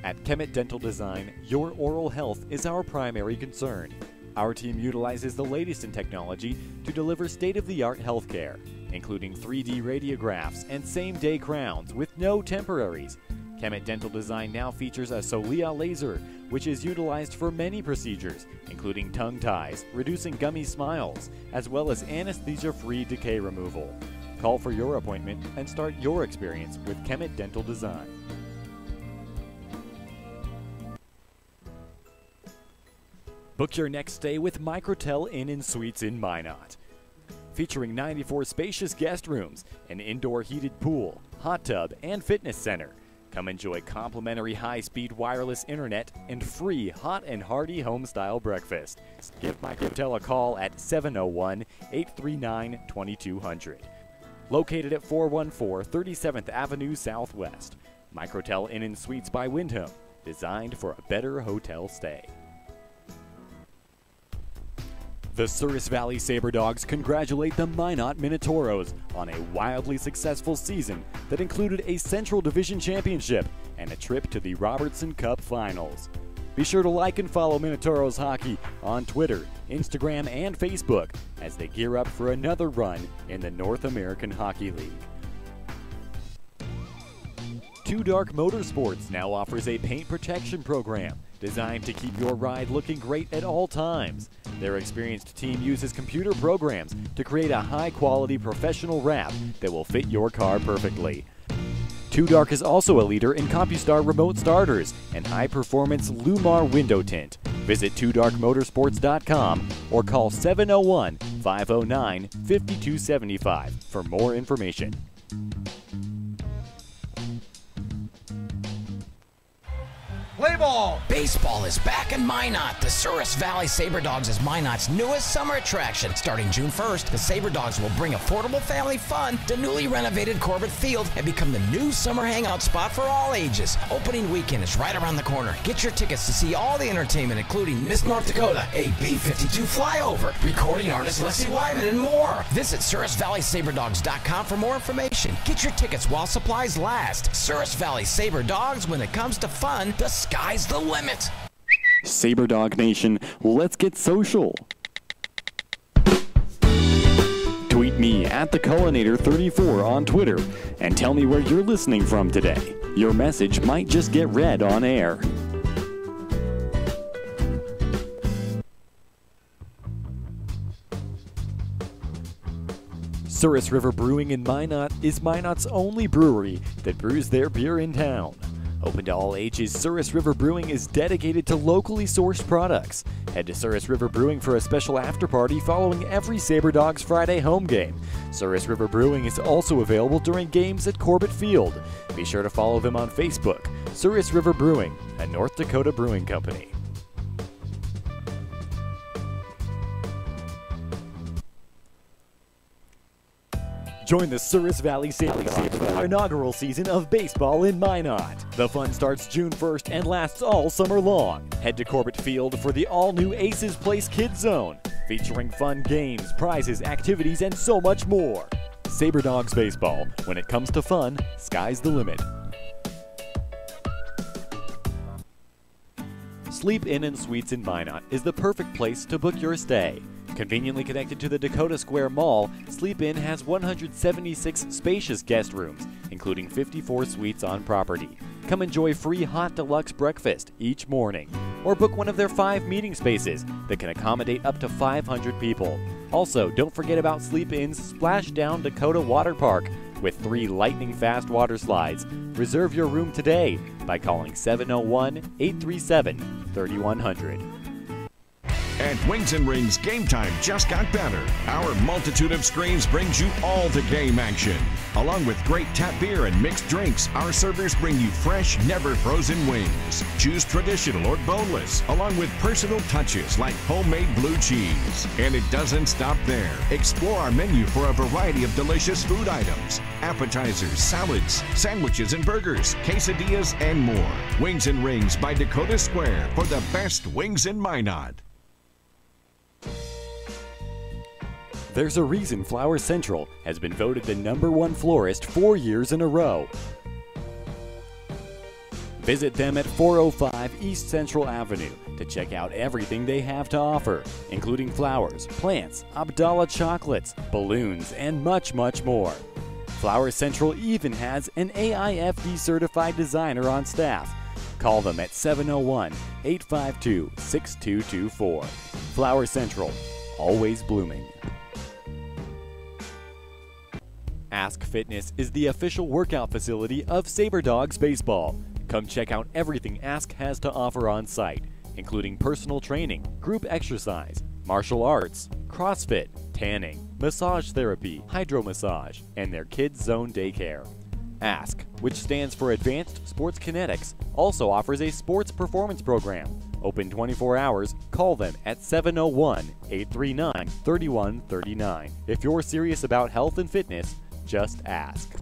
At Kemet Dental Design, your oral health is our primary concern. Our team utilizes the latest in technology to deliver state-of-the-art healthcare, including 3D radiographs and same-day crowns with no temporaries. Kemet Dental Design now features a Solia laser, which is utilized for many procedures, including tongue ties, reducing gummy smiles, as well as anesthesia-free decay removal. Call for your appointment and start your experience with Kemet Dental Design. Book your next stay with Microtel Inn & Suites in Minot. Featuring 94 spacious guest rooms, an indoor heated pool, hot tub, and fitness center. Come enjoy complimentary high-speed wireless internet and free hot and hearty home-style breakfast. Give Microtel a call at 701-839-2200. Located at 414 37th Avenue Southwest. Microtel Inn and Suites by Wyndham. Designed for a better hotel stay. The Souris Valley Sabre Dogs congratulate the Minot Minotauros on a wildly successful season that included a Central Division Championship and a trip to the Robertson Cup Finals. Be sure to like and follow Minotauros Hockey on Twitter, Instagram, and Facebook as they gear up for another run in the North American Hockey League. Two Dark Motorsports now offers a paint protection program designed to keep your ride looking great at all times. Their experienced team uses computer programs to create a high-quality professional wrap that will fit your car perfectly. Two Dark is also a leader in CompuStar remote starters and high-performance Lumar window tint. Visit twodarkmotorsports.com or call 701-509-5275 for more information. Play ball! Baseball is back in Minot. The Souris Valley Sabre Dogs is Minot's newest summer attraction. Starting June 1st, the Sabre Dogs will bring affordable family fun to newly renovated Corbett Field and become the new summer hangout spot for all ages. Opening weekend is right around the corner. Get your tickets to see all the entertainment, including Miss North Dakota, a B-52 flyover, recording artist Leslie Wyman, and more. Visit SourisValleySaberDogs.com for more information. Get your tickets while supplies last. Souris Valley Sabre Dogs, when it comes to fun, the sky's the limit. Sabre Dog Nation, let's get social. Tweet me at TheCullinator34 on Twitter and tell me where you're listening from today. Your message might just get read on air. Souris River Brewing in Minot is Minot's only brewery that brews their beer in town. Open to all ages, Souris River Brewing is dedicated to locally sourced products. Head to Souris River Brewing for a special after-party following every Sabre Dogs Friday home game. Souris River Brewing is also available during games at Corbett Field. Be sure to follow them on Facebook. Souris River Brewing, a North Dakota brewing company. Join the Souris Valley Sabre Dogs for our inaugural season of baseball in Minot. The fun starts June 1st and lasts all summer long. Head to Corbett Field for the all-new Aces Place Kids Zone, featuring fun games, prizes, activities, and so much more. Sabre Dogs Baseball. When it comes to fun, sky's the limit. Sleep Inn and Suites in Minot is the perfect place to book your stay. Conveniently connected to the Dakota Square Mall, Sleep Inn has 176 spacious guest rooms, including 54 suites on property. Come enjoy free hot deluxe breakfast each morning, or book one of their 5 meeting spaces that can accommodate up to 500 people. Also, don't forget about Sleep Inn's Splashdown Dakota Water Park with 3 lightning-fast water slides. Reserve your room today by calling 701-837-3100. At Wings and Rings, game time just got better. Our multitude of screens brings you all the game action. Along with great tap beer and mixed drinks, our servers bring you fresh, never frozen wings. Choose traditional or boneless, along with personal touches like homemade blue cheese. And it doesn't stop there. Explore our menu for a variety of delicious food items, appetizers, salads, sandwiches and burgers, quesadillas, and more. Wings and Rings by Dakota Square for the best wings in Minot. There's a reason Flower Central has been voted the #1 florist 4 years in a row. Visit them at 405 East Central Avenue to check out everything they have to offer, including flowers, plants, Abdallah chocolates, balloons, and much, much more. Flower Central even has an AIFD certified designer on staff. Call them at 701-852-6224. Flower Central, always blooming. Ask Fitness is the official workout facility of Sabre Dogs Baseball. Come check out everything Ask has to offer on site, including personal training, group exercise, martial arts, CrossFit, tanning, massage therapy, hydro massage, and their Kids Zone daycare. Ask, which stands for Advanced Sports Kinetics, also offers a sports performance program. Open 24 hours, call them at 701-839-3139. If you're serious about health and fitness, Just ask.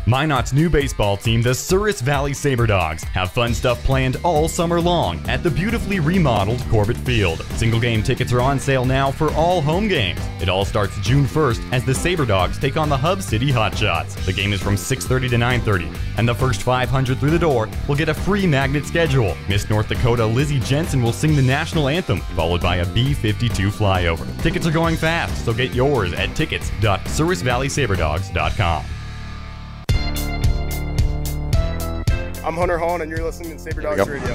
Minot's new baseball team, the Souris Valley Sabre Dogs, have fun stuff planned all summer long at the beautifully remodeled Corbett Field. Single game tickets are on sale now for all home games. It all starts June 1st as the Sabre Dogs take on the Hub City Hotshots. The game is from 6:30 to 9:30, and the first 500 through the door will get a free magnet schedule. Miss North Dakota Lizzie Jensen will sing the national anthem, followed by a B-52 flyover. Tickets are going fast, so get yours at tickets.sourisvalleysaberdogs.com. I'm Hunter Hahn, and you're listening to Sabre Dogs Radio.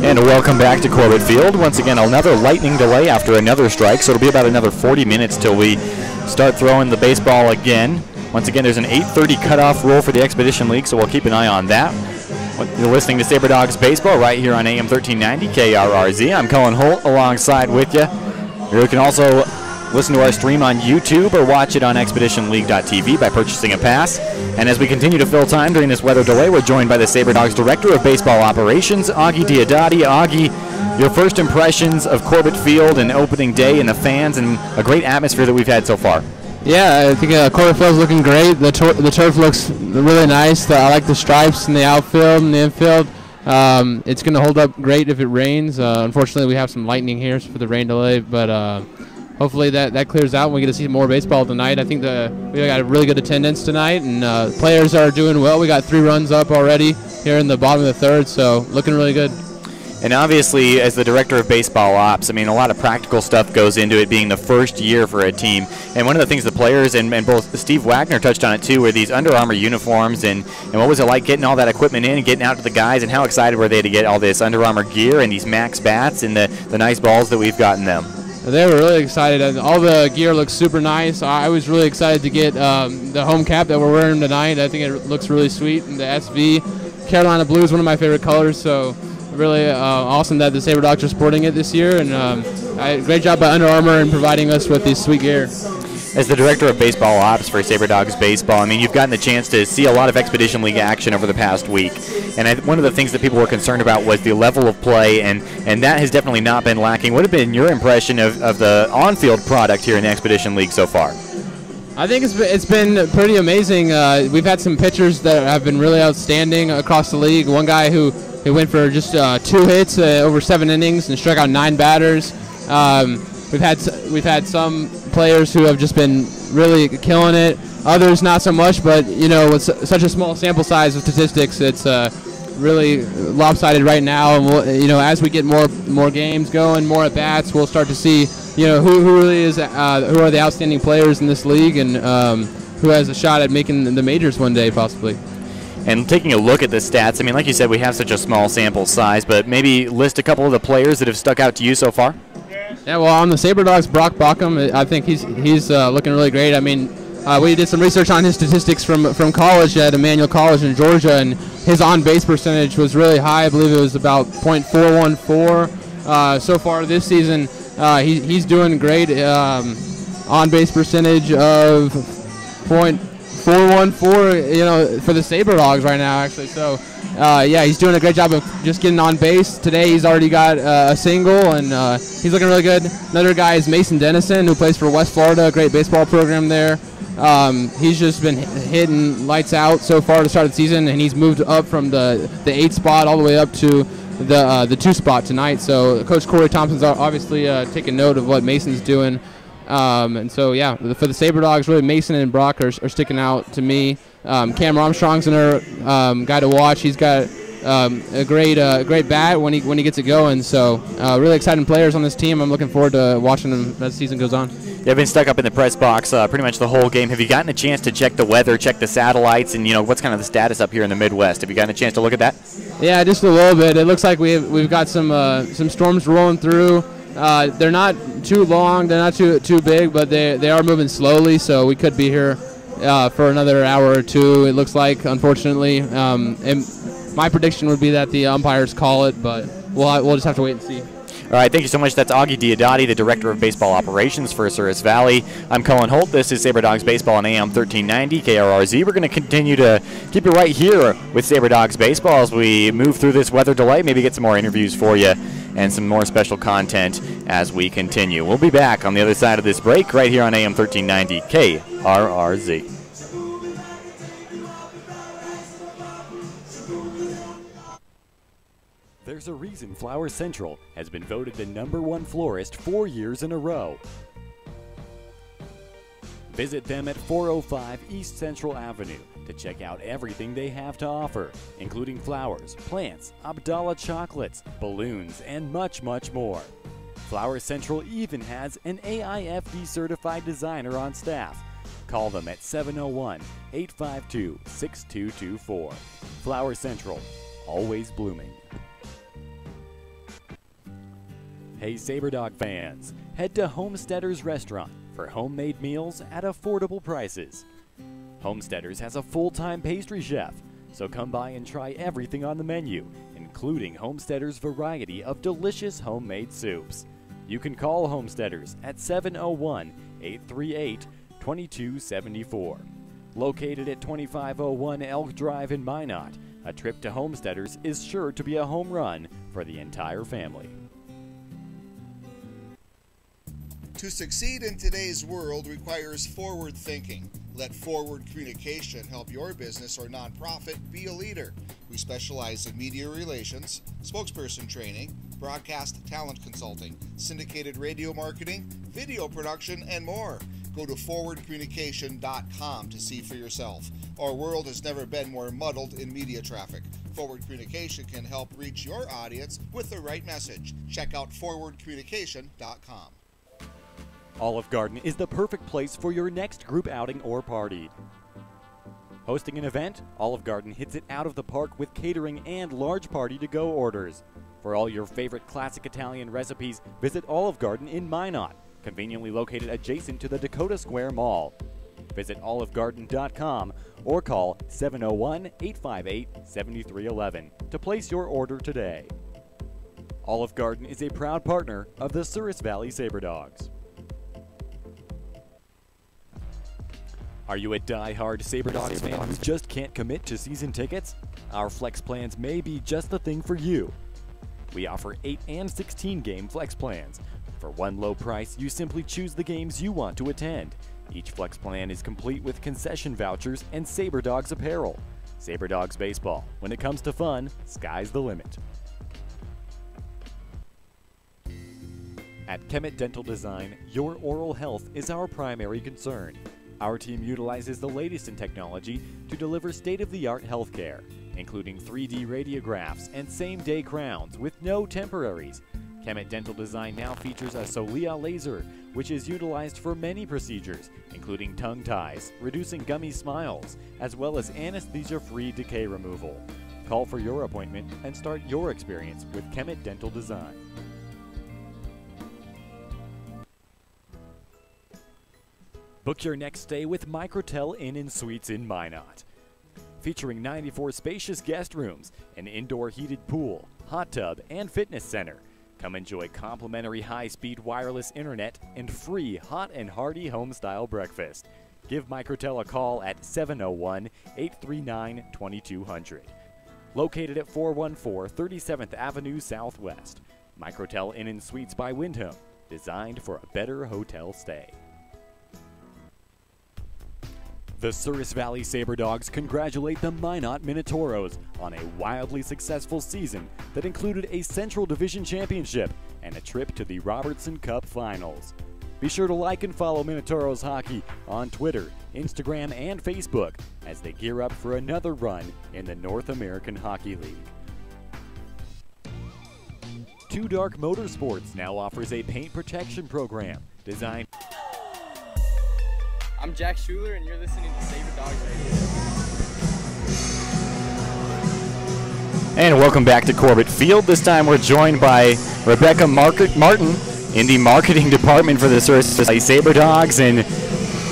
And welcome back to Corbett Field. Once again, another lightning delay after another strike, so it'll be about another 40 minutes till we start throwing the baseball again. Once again, there's an 8:30 cutoff rule for the Expedition League, so we'll keep an eye on that. You're listening to Sabre Dogs Baseball right here on AM 1390 KRRZ. I'm Cullen Holt alongside with you. You can also listen to our stream on YouTube or watch it on expeditionleague.tv by purchasing a pass. And as we continue to fill time during this weather delay, we're joined by the Sabre Dogs Director of Baseball Operations, Augie Diodati. Augie, your first impressions of Corbett Field and opening day and the fans and a great atmosphere that we've had so far. Yeah, I think Corbett Field's looking great. The turf looks really nice. I like the stripes in the outfield and the infield. It's going to hold up great if it rains. Unfortunately, we have some lightning here for the rain delay, but hopefully that clears out and we get to see more baseball tonight. I think we got a really good attendance tonight, and players are doing well. We got 3 runs up already here in the bottom of the third, so looking really good. And obviously, as the Director of Baseball Ops, I mean, a lot of practical stuff goes into it being the first year for a team. And one of the things the players, and both Steve Wagner touched on it too, were these Under Armour uniforms, and what was it like getting all that equipment in and getting out to the guys, and how excited were they to get all this Under Armour gear and these Max bats and the nice balls that we've gotten them? They were really excited, and all the gear looks super nice. I was really excited to get the home cap that we're wearing tonight. I think it looks really sweet, and the SV Carolina Blue is one of my favorite colors, so really awesome that the Sabre Dogs are sporting it this year, and great job by Under Armour in providing us with these sweet gear. As the Director of Baseball Ops for Sabre Dogs Baseball, I mean, you've gotten the chance to see a lot of Expedition League action over the past week. And one of the things that people were concerned about was the level of play, and that has definitely not been lacking. What have been your impression of the on-field product here in the Expedition League so far? I think it's been pretty amazing. We've had some pitchers that have been really outstanding across the league. One guy who went for just 2 hits over 7 innings and struck out 9 batters. We've had some players who have just been really killing it. Others not so much, but with such a small sample size of statistics, it's really lopsided right now. And we'll, as we get more games going, more at bats, we'll start to see who really is who are the outstanding players in this league, and who has a shot at making the majors one day possibly. And taking a look at the stats, I mean, like you said, we have such a small sample size, but maybe list a couple of the players that have stuck out to you so far. Yeah, well, on the Sabre Dogs, Brock Baucom, I think he's looking really great. I mean, we did some research on his statistics from college at Emmanuel College in Georgia, and his on-base percentage was really high. I believe it was about .414. So far this season, he's doing great. On-base percentage of .414, for the Sabre Dogs right now, actually. So, yeah, he's doing a great job of just getting on base. Today he's already got a single, and he's looking really good. Another guy is Mason Dennison, who plays for West Florida, a great baseball program there. He's just been hitting lights out so far to start the season, and he's moved up from the 8 spot all the way up to the 2 spot tonight. So Coach Corey Thompson's obviously taking note of what Mason's doing. And so, yeah, for the Sabre Dogs, really Mason and Brock are sticking out to me. Cam Armstrong's another guy to watch. He's got a great bat when he gets it going. So really exciting players on this team. I'm looking forward to watching them as the season goes on. Yeah, I've been stuck up in the press box pretty much the whole game. Have you gotten a chance to check the weather, check the satellites, and what's kind of the status up here in the Midwest? Have you gotten a chance to look at that? Yeah, just a little bit. It looks like we've got some storms rolling through. They're not too long, they're not too big, but they are moving slowly, so we could be here for another hour or 2, it looks like, unfortunately. And my prediction would be that the umpires call it, but we'll just have to wait and see. All right, thank you so much. That's Augie Diodati, the Director of Baseball Operations for Souris Valley. I'm Cullen Holt. This is Sabre Dogs Baseball on AM 1390 KRRZ. We're going to continue to keep you right here with Sabre Dogs Baseball as we move through this weather delay, maybe get some more interviews for you and some more special content as we continue. We'll be back on the other side of this break right here on AM 1390 KRRZ. There's a reason Flower Central has been voted the #1 florist 4 years in a row. Visit them at 405 East Central Avenue to check out everything they have to offer, including flowers, plants, Abdallah chocolates, balloons, and much, much more. Flower Central even has an AIFD certified designer on staff. Call them at 701-852-6224. Flower Central, always blooming. Hey Sabre Dog fans, head to Homesteaders Restaurant for homemade meals at affordable prices. Homesteaders has a full-time pastry chef, so come by and try everything on the menu, including Homesteaders' variety of delicious homemade soups. You can call Homesteaders at 701-838-2274. Located at 2501 Elk Drive in Minot, a trip to Homesteaders is sure to be a home run for the entire family. To succeed in today's world requires forward thinking. Let Forward Communication help your business or nonprofit be a leader. We specialize in media relations, spokesperson training, broadcast talent consulting, syndicated radio marketing, video production, and more. Go to forwardcommunication.com to see for yourself. Our world has never been more muddled in media traffic. Forward Communication can help reach your audience with the right message. Check out forwardcommunication.com. Olive Garden is the perfect place for your next group outing or party. Hosting an event, Olive Garden hits it out of the park with catering and large party-to-go orders. For all your favorite classic Italian recipes, visit Olive Garden in Minot, conveniently located adjacent to the Dakota Square Mall. Visit olivegarden.com or call 701-858-7311 to place your order today. Olive Garden is a proud partner of the Souris Valley Sabre Dogs. Are you a die-hard Sabre Dogs fan who just can't commit to season tickets? Our flex plans may be just the thing for you. We offer 8 and 16 game flex plans. For one low price, you simply choose the games you want to attend. Each flex plan is complete with concession vouchers and Sabre Dogs apparel. Sabre Dogs baseball. When it comes to fun, sky's the limit. At Kemet Dental Design, your oral health is our primary concern. Our team utilizes the latest in technology to deliver state-of-the-art healthcare, including 3D radiographs and same-day crowns with no temporaries. Kemet Dental Design now features a Solia laser, which is utilized for many procedures, including tongue ties, reducing gummy smiles, as well as anesthesia-free decay removal. Call for your appointment and start your experience with Kemet Dental Design. Book your next stay with Microtel Inn & Suites in Minot. Featuring 94 spacious guest rooms, an indoor heated pool, hot tub, and fitness center. Come enjoy complimentary high-speed wireless internet and free hot and hearty home-style breakfast. Give Microtel a call at 701-839-2200. Located at 414 37th Avenue Southwest. Microtel Inn & Suites by Wyndham. Designed for a better hotel stay. The Souris Valley Sabre Dogs congratulate the Minot Minotauros on a wildly successful season that included a Central Division Championship and a trip to the Robertson Cup Finals. Be sure to like and follow Minotauros Hockey on Twitter, Instagram, and Facebook as they gear up for another run in the North American Hockey League. Too Dark Motorsports now offers a paint protection program designed... I'm Jack Schuler, and you're listening to Sabre Dogs Radio. And welcome back to Corbett Field. This time we're joined by Rebecca Martin in the marketing department for the Souris Valley Sabre Dogs. And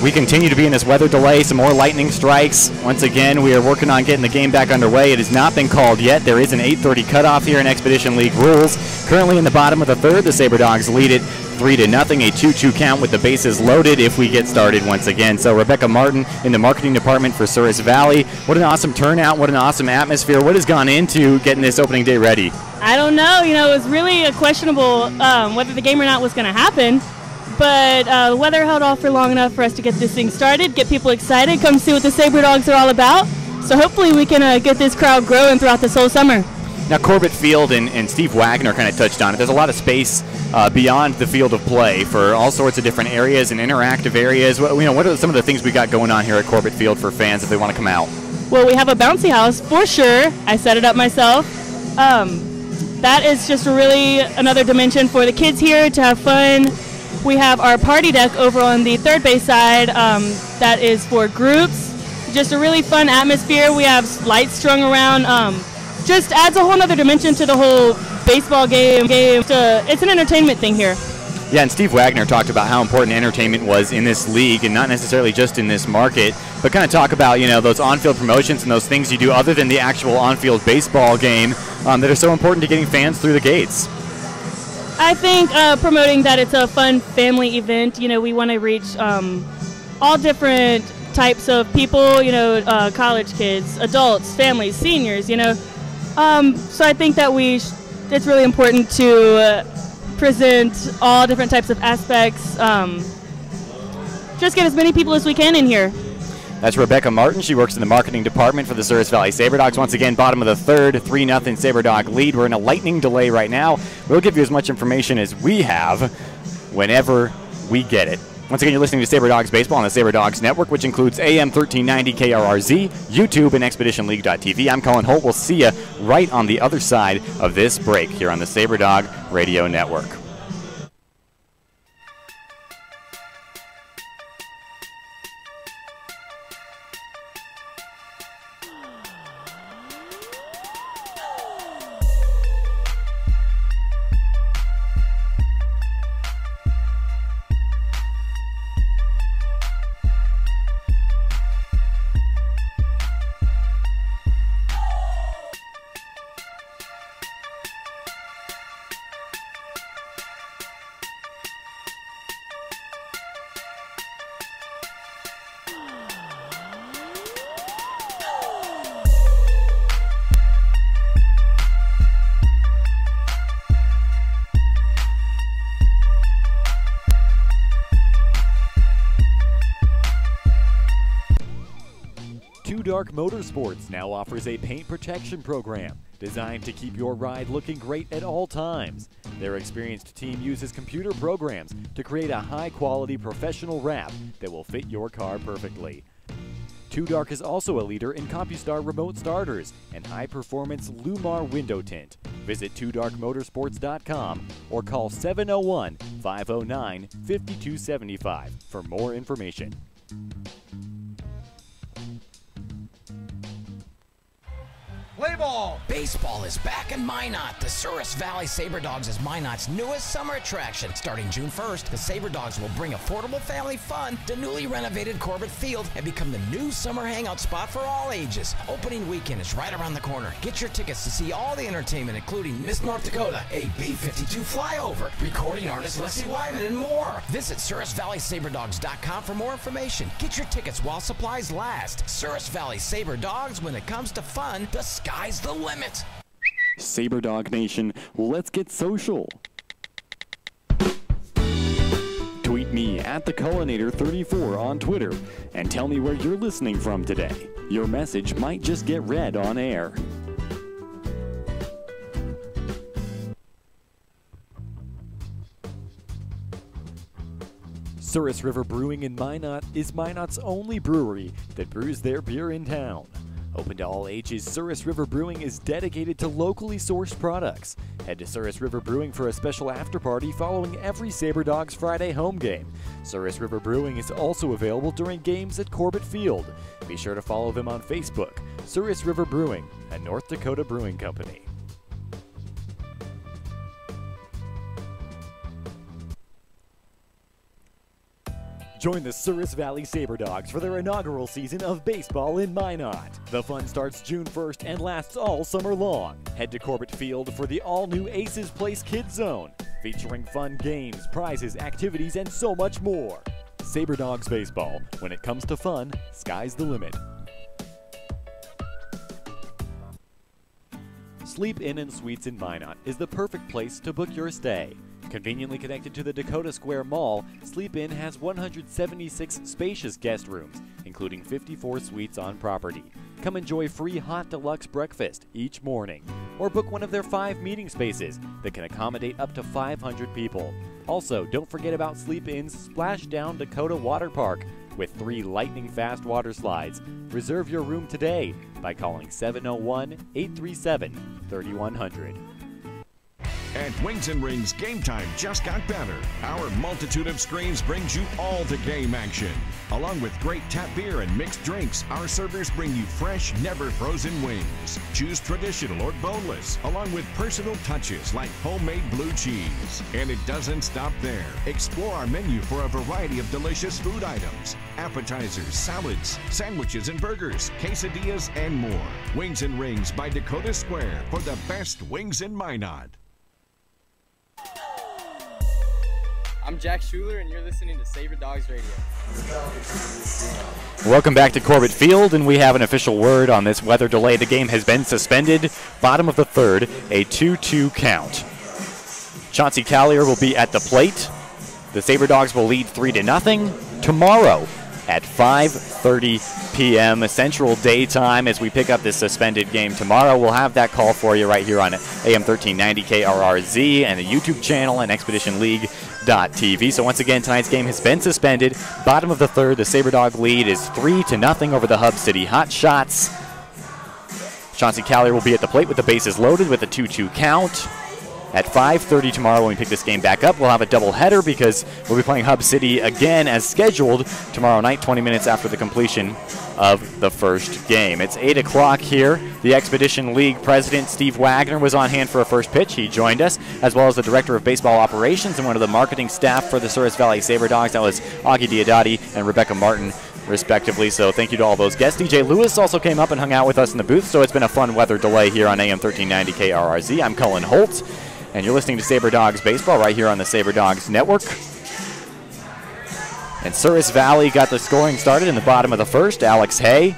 We continue to be in this weather delay, some more lightning strikes. Once again, we are working on getting the game back underway. It has not been called yet. There is an 8:30 cutoff here in Expedition League rules. Currently in the bottom of the third, the Sabre Dogs lead it 3-0, a 2-2 count with the bases loaded if we get started once again. So Rebecca Martin in the marketing department for Souris Valley. What an awesome turnout, what an awesome atmosphere. What has gone into getting this opening day ready? I don't know. You know, it was really a questionable whether the game or not was going to happen. But the weather held off for long enough for us to get this thing started, get people excited, come see what the Sabre Dogs are all about. So hopefully we can get this crowd growing throughout this whole summer. Now Corbett Field and Steve Wagner kind of touched on it. There's a lot of space beyond the field of play for all sorts of different areas and interactive areas. What are some of the things we got going on here at Corbett Field for fans if they want to come out? Well, we have a bouncy house for sure. I set it up myself. That is just really another dimension for the kids here to have fun. We have our party deck over on the third base side that is for groups. Just a really fun atmosphere. We have lights strung around. Just adds a whole other dimension to the whole baseball game. It's an entertainment thing here. Yeah, and Steve Wagner talked about how important entertainment was in this league, and not necessarily just in this market, but kind of talk about, those on-field promotions and those things you do other than the actual on-field baseball game that are so important to getting fans through the gates. I think promoting that it's a fun family event. We want to reach all different types of people, college kids, adults, families, seniors, So I think that it's really important to present all different types of aspects. Just get as many people as we can in here. That's Rebecca Martin. She works in the marketing department for the Souris Valley Sabre Dogs. Once again, bottom of the third, 3-0 Sabre Dog lead. We're in a lightning delay right now. We'll give you as much information as we have whenever we get it. Once again, you're listening to Sabre Dogs Baseball on the Sabre Dogs Network, which includes AM 1390 KRRZ, YouTube, and ExpeditionLeague.tv. I'm Colin Holt. We'll see you right on the other side of this break here on the Sabre Dog Radio Network. Two Dark Motorsports now offers a paint protection program designed to keep your ride looking great at all times. Their experienced team uses computer programs to create a high-quality professional wrap that will fit your car perfectly. Two Dark is also a leader in CompuStar remote starters and high-performance Lumar window tint. Visit twodarkmotorsports.com or call 701-509-5275 for more information. Play ball! Baseball is back in Minot. The Souris Valley Sabre Dogs is Minot's newest summer attraction. Starting June 1st, the Sabre Dogs will bring affordable family fun to newly renovated Corbett Field and become the new summer hangout spot for all ages. Opening weekend is right around the corner. Get your tickets to see all the entertainment, including Miss North Dakota, a B-52 flyover, recording artist Leslie Wyman, and more. Visit SourisValleySaberDogs.com for more information. Get your tickets while supplies last. Souris Valley Sabre Dogs, when it comes to fun, the sky's the limit. Sabre Dog Nation, let's get social. Tweet me at @theCullinator34 on Twitter and tell me where you're listening from today. Your message might just get read on air. Souris River Brewing in Minot is Minot's only brewery that brews their beer in town. Open to all ages, Souris River Brewing is dedicated to locally sourced products. Head to Souris River Brewing for a special after-party following every Sabre Dogs Friday home game. Souris River Brewing is also available during games at Corbett Field. Be sure to follow them on Facebook. Souris River Brewing, a North Dakota brewing company. Join the Souris Valley Sabre Dogs for their inaugural season of baseball in Minot. The fun starts June 1st and lasts all summer long. Head to Corbett Field for the all-new Aces Place Kids Zone, featuring fun games, prizes, activities, and so much more. Sabre Dogs Baseball. When it comes to fun, sky's the limit. Sleep Inn and Suites in Minot is the perfect place to book your stay. Conveniently connected to the Dakota Square Mall, Sleep Inn has 176 spacious guest rooms, including 54 suites on property. Come enjoy free hot deluxe breakfast each morning, or book one of their 5 meeting spaces that can accommodate up to 500 people. Also, don't forget about Sleep Inn's Splashdown Dakota Water Park with 3 lightning-fast water slides. Reserve your room today by calling 701-837-3100. At Wings and Rings, game time just got better. Our multitude of screens brings you all the game action. Along with great tap beer and mixed drinks, our servers bring you fresh, never frozen wings. Choose traditional or boneless, along with personal touches like homemade blue cheese. And it doesn't stop there. Explore our menu for a variety of delicious food items, appetizers, salads, sandwiches and burgers, quesadillas, and more. Wings and Rings by Dakota Square for the best wings in Minot. I'm Jack Schuler, and you're listening to Sabre Dogs Radio. Welcome back to Corbett Field, and we have an official word on this weather delay. The game has been suspended. Bottom of the third, a 2-2 count. Chauncey Callier will be at the plate. The Sabre Dogs will lead 3-0 tomorrow at 5:30 p.m. Central Daytime as we pick up this suspended game tomorrow. We'll have that call for you right here on AM 1390 KRRZ and the YouTube channel and ExpeditionLeague.tv. So once again, tonight's game has been suspended. Bottom of the third, the Sabre Dog lead is 3-0 over the Hub City Hot Shots. Chauncey Callier will be at the plate with the bases loaded with a 2-2 count. At 5:30 tomorrow when we pick this game back up, we'll have a doubleheader because we'll be playing Hub City again as scheduled tomorrow night, 20 minutes after the completion of the first game. It's 8 o'clock here. The Expedition League president, Steve Wagner, was on hand for a first pitch. He joined us, as well as the director of baseball operations and one of the marketing staff for the Souris Valley Sabre Dogs. That was Augie Diodati and Rebecca Martin, respectively. So thank you to all those guests. DJ Lewis also came up and hung out with us in the booth, so it's been a fun weather delay here on AM 1390 KRRZ. I'm Cullen Holt, and you're listening to Sabre Dogs Baseball right here on the Sabre Dogs Network. And Souris Valley got the scoring started in the bottom of the first. Alex Hay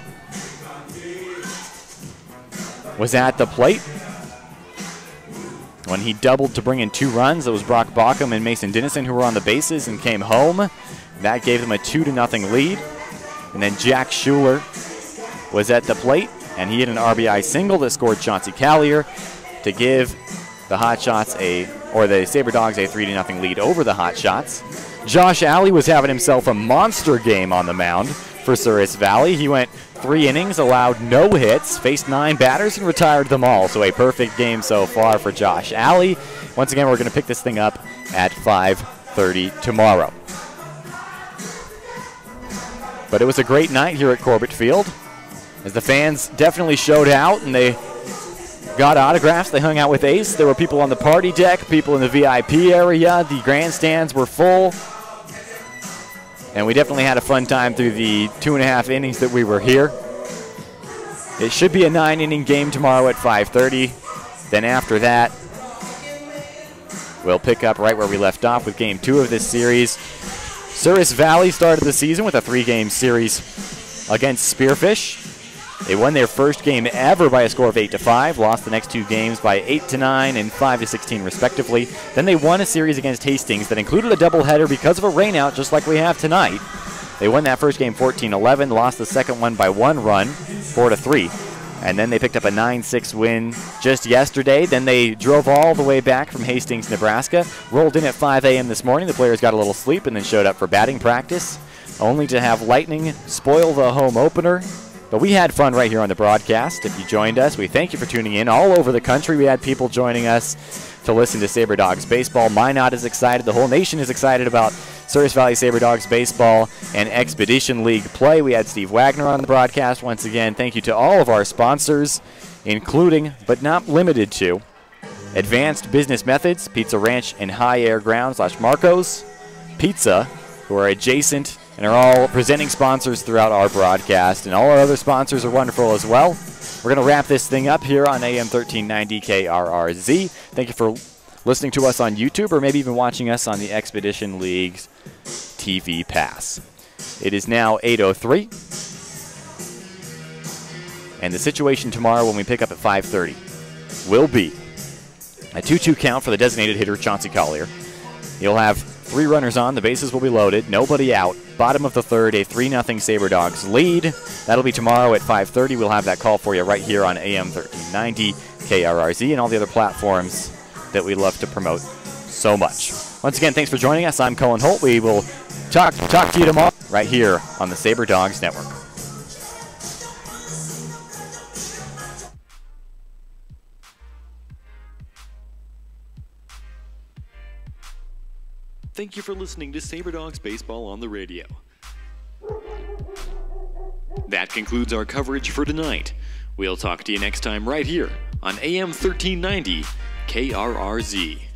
was at the plate when he doubled to bring in 2 runs. It was Brock Baucom and Mason Dennison who were on the bases and came home. That gave them a 2-0 lead. And then Jack Schuler was at the plate, and he hit an RBI single that scored Chauncey Callier to give the the Sabre Dogs a 3-0 lead over the Hot Shots. Josh Alley was having himself a monster game on the mound for Souris Valley. He went 3 innings, allowed no hits, faced 9 batters, and retired them all. So a perfect game so far for Josh Alley. Once again, we're going to pick this thing up at 5:30 tomorrow. But it was a great night here at Corbett Field, as the fans definitely showed out, and they got autographs. They hung out with Ace. There were people on the party deck, people in the VIP area. The grandstands were full. And we definitely had a fun time through the 2.5 innings that we were here. It should be a 9-inning game tomorrow at 5:30. Then after that, we'll pick up right where we left off with Game 2 of this series. Souris Valley started the season with a 3-game series against Spearfish. They won their first game ever by a score of 8-5, lost the next 2 games by 8-9 and 5-16 respectively. Then they won a series against Hastings that included a doubleheader because of a rainout, just like we have tonight. They won that first game 14-11, lost the second one by 1 run, 4-3. And then they picked up a 9-6 win just yesterday. Then they drove all the way back from Hastings, Nebraska, rolled in at 5 a.m. this morning. The players got a little sleep and then showed up for batting practice, only to have lightning spoil the home opener. But we had fun right here on the broadcast. If you joined us, we thank you for tuning in. All over the country, we had people joining us to listen to Sabre Dogs Baseball. Minot is excited. The whole nation is excited about Souris Valley Sabre Dogs Baseball and Expedition League play. We had Steve Wagner on the broadcast once again. Thank you to all of our sponsors, including, but not limited to, Advanced Business Methods, Pizza Ranch and High Air Ground / Marco's Pizza, who are adjacent and are all presenting sponsors throughout our broadcast, and all our other sponsors are wonderful as well. We're going to wrap this thing up here on AM 1390 KRRZ. Thank you for listening to us on YouTube, or maybe even watching us on the Expedition League's TV Pass. It is now 8:03, and the situation tomorrow when we pick up at 5:30 will be a 2-2 count for the designated hitter, Chauncey Collier. You'll have 3 runners on, the bases will be loaded, nobody out. Bottom of the third, a 3-0 Sabre Dogs lead. That'll be tomorrow at 5:30. We'll have that call for you right here on AM 1390 KRRZ and all the other platforms that we love to promote so much. Once again, thanks for joining us. I'm Colin Holt. We will talk to you tomorrow right here on the Sabre Dogs Network. Thank you for listening to Sabre Dogs Baseball on the radio. That concludes our coverage for tonight. We'll talk to you next time right here on AM 1390 KRRZ.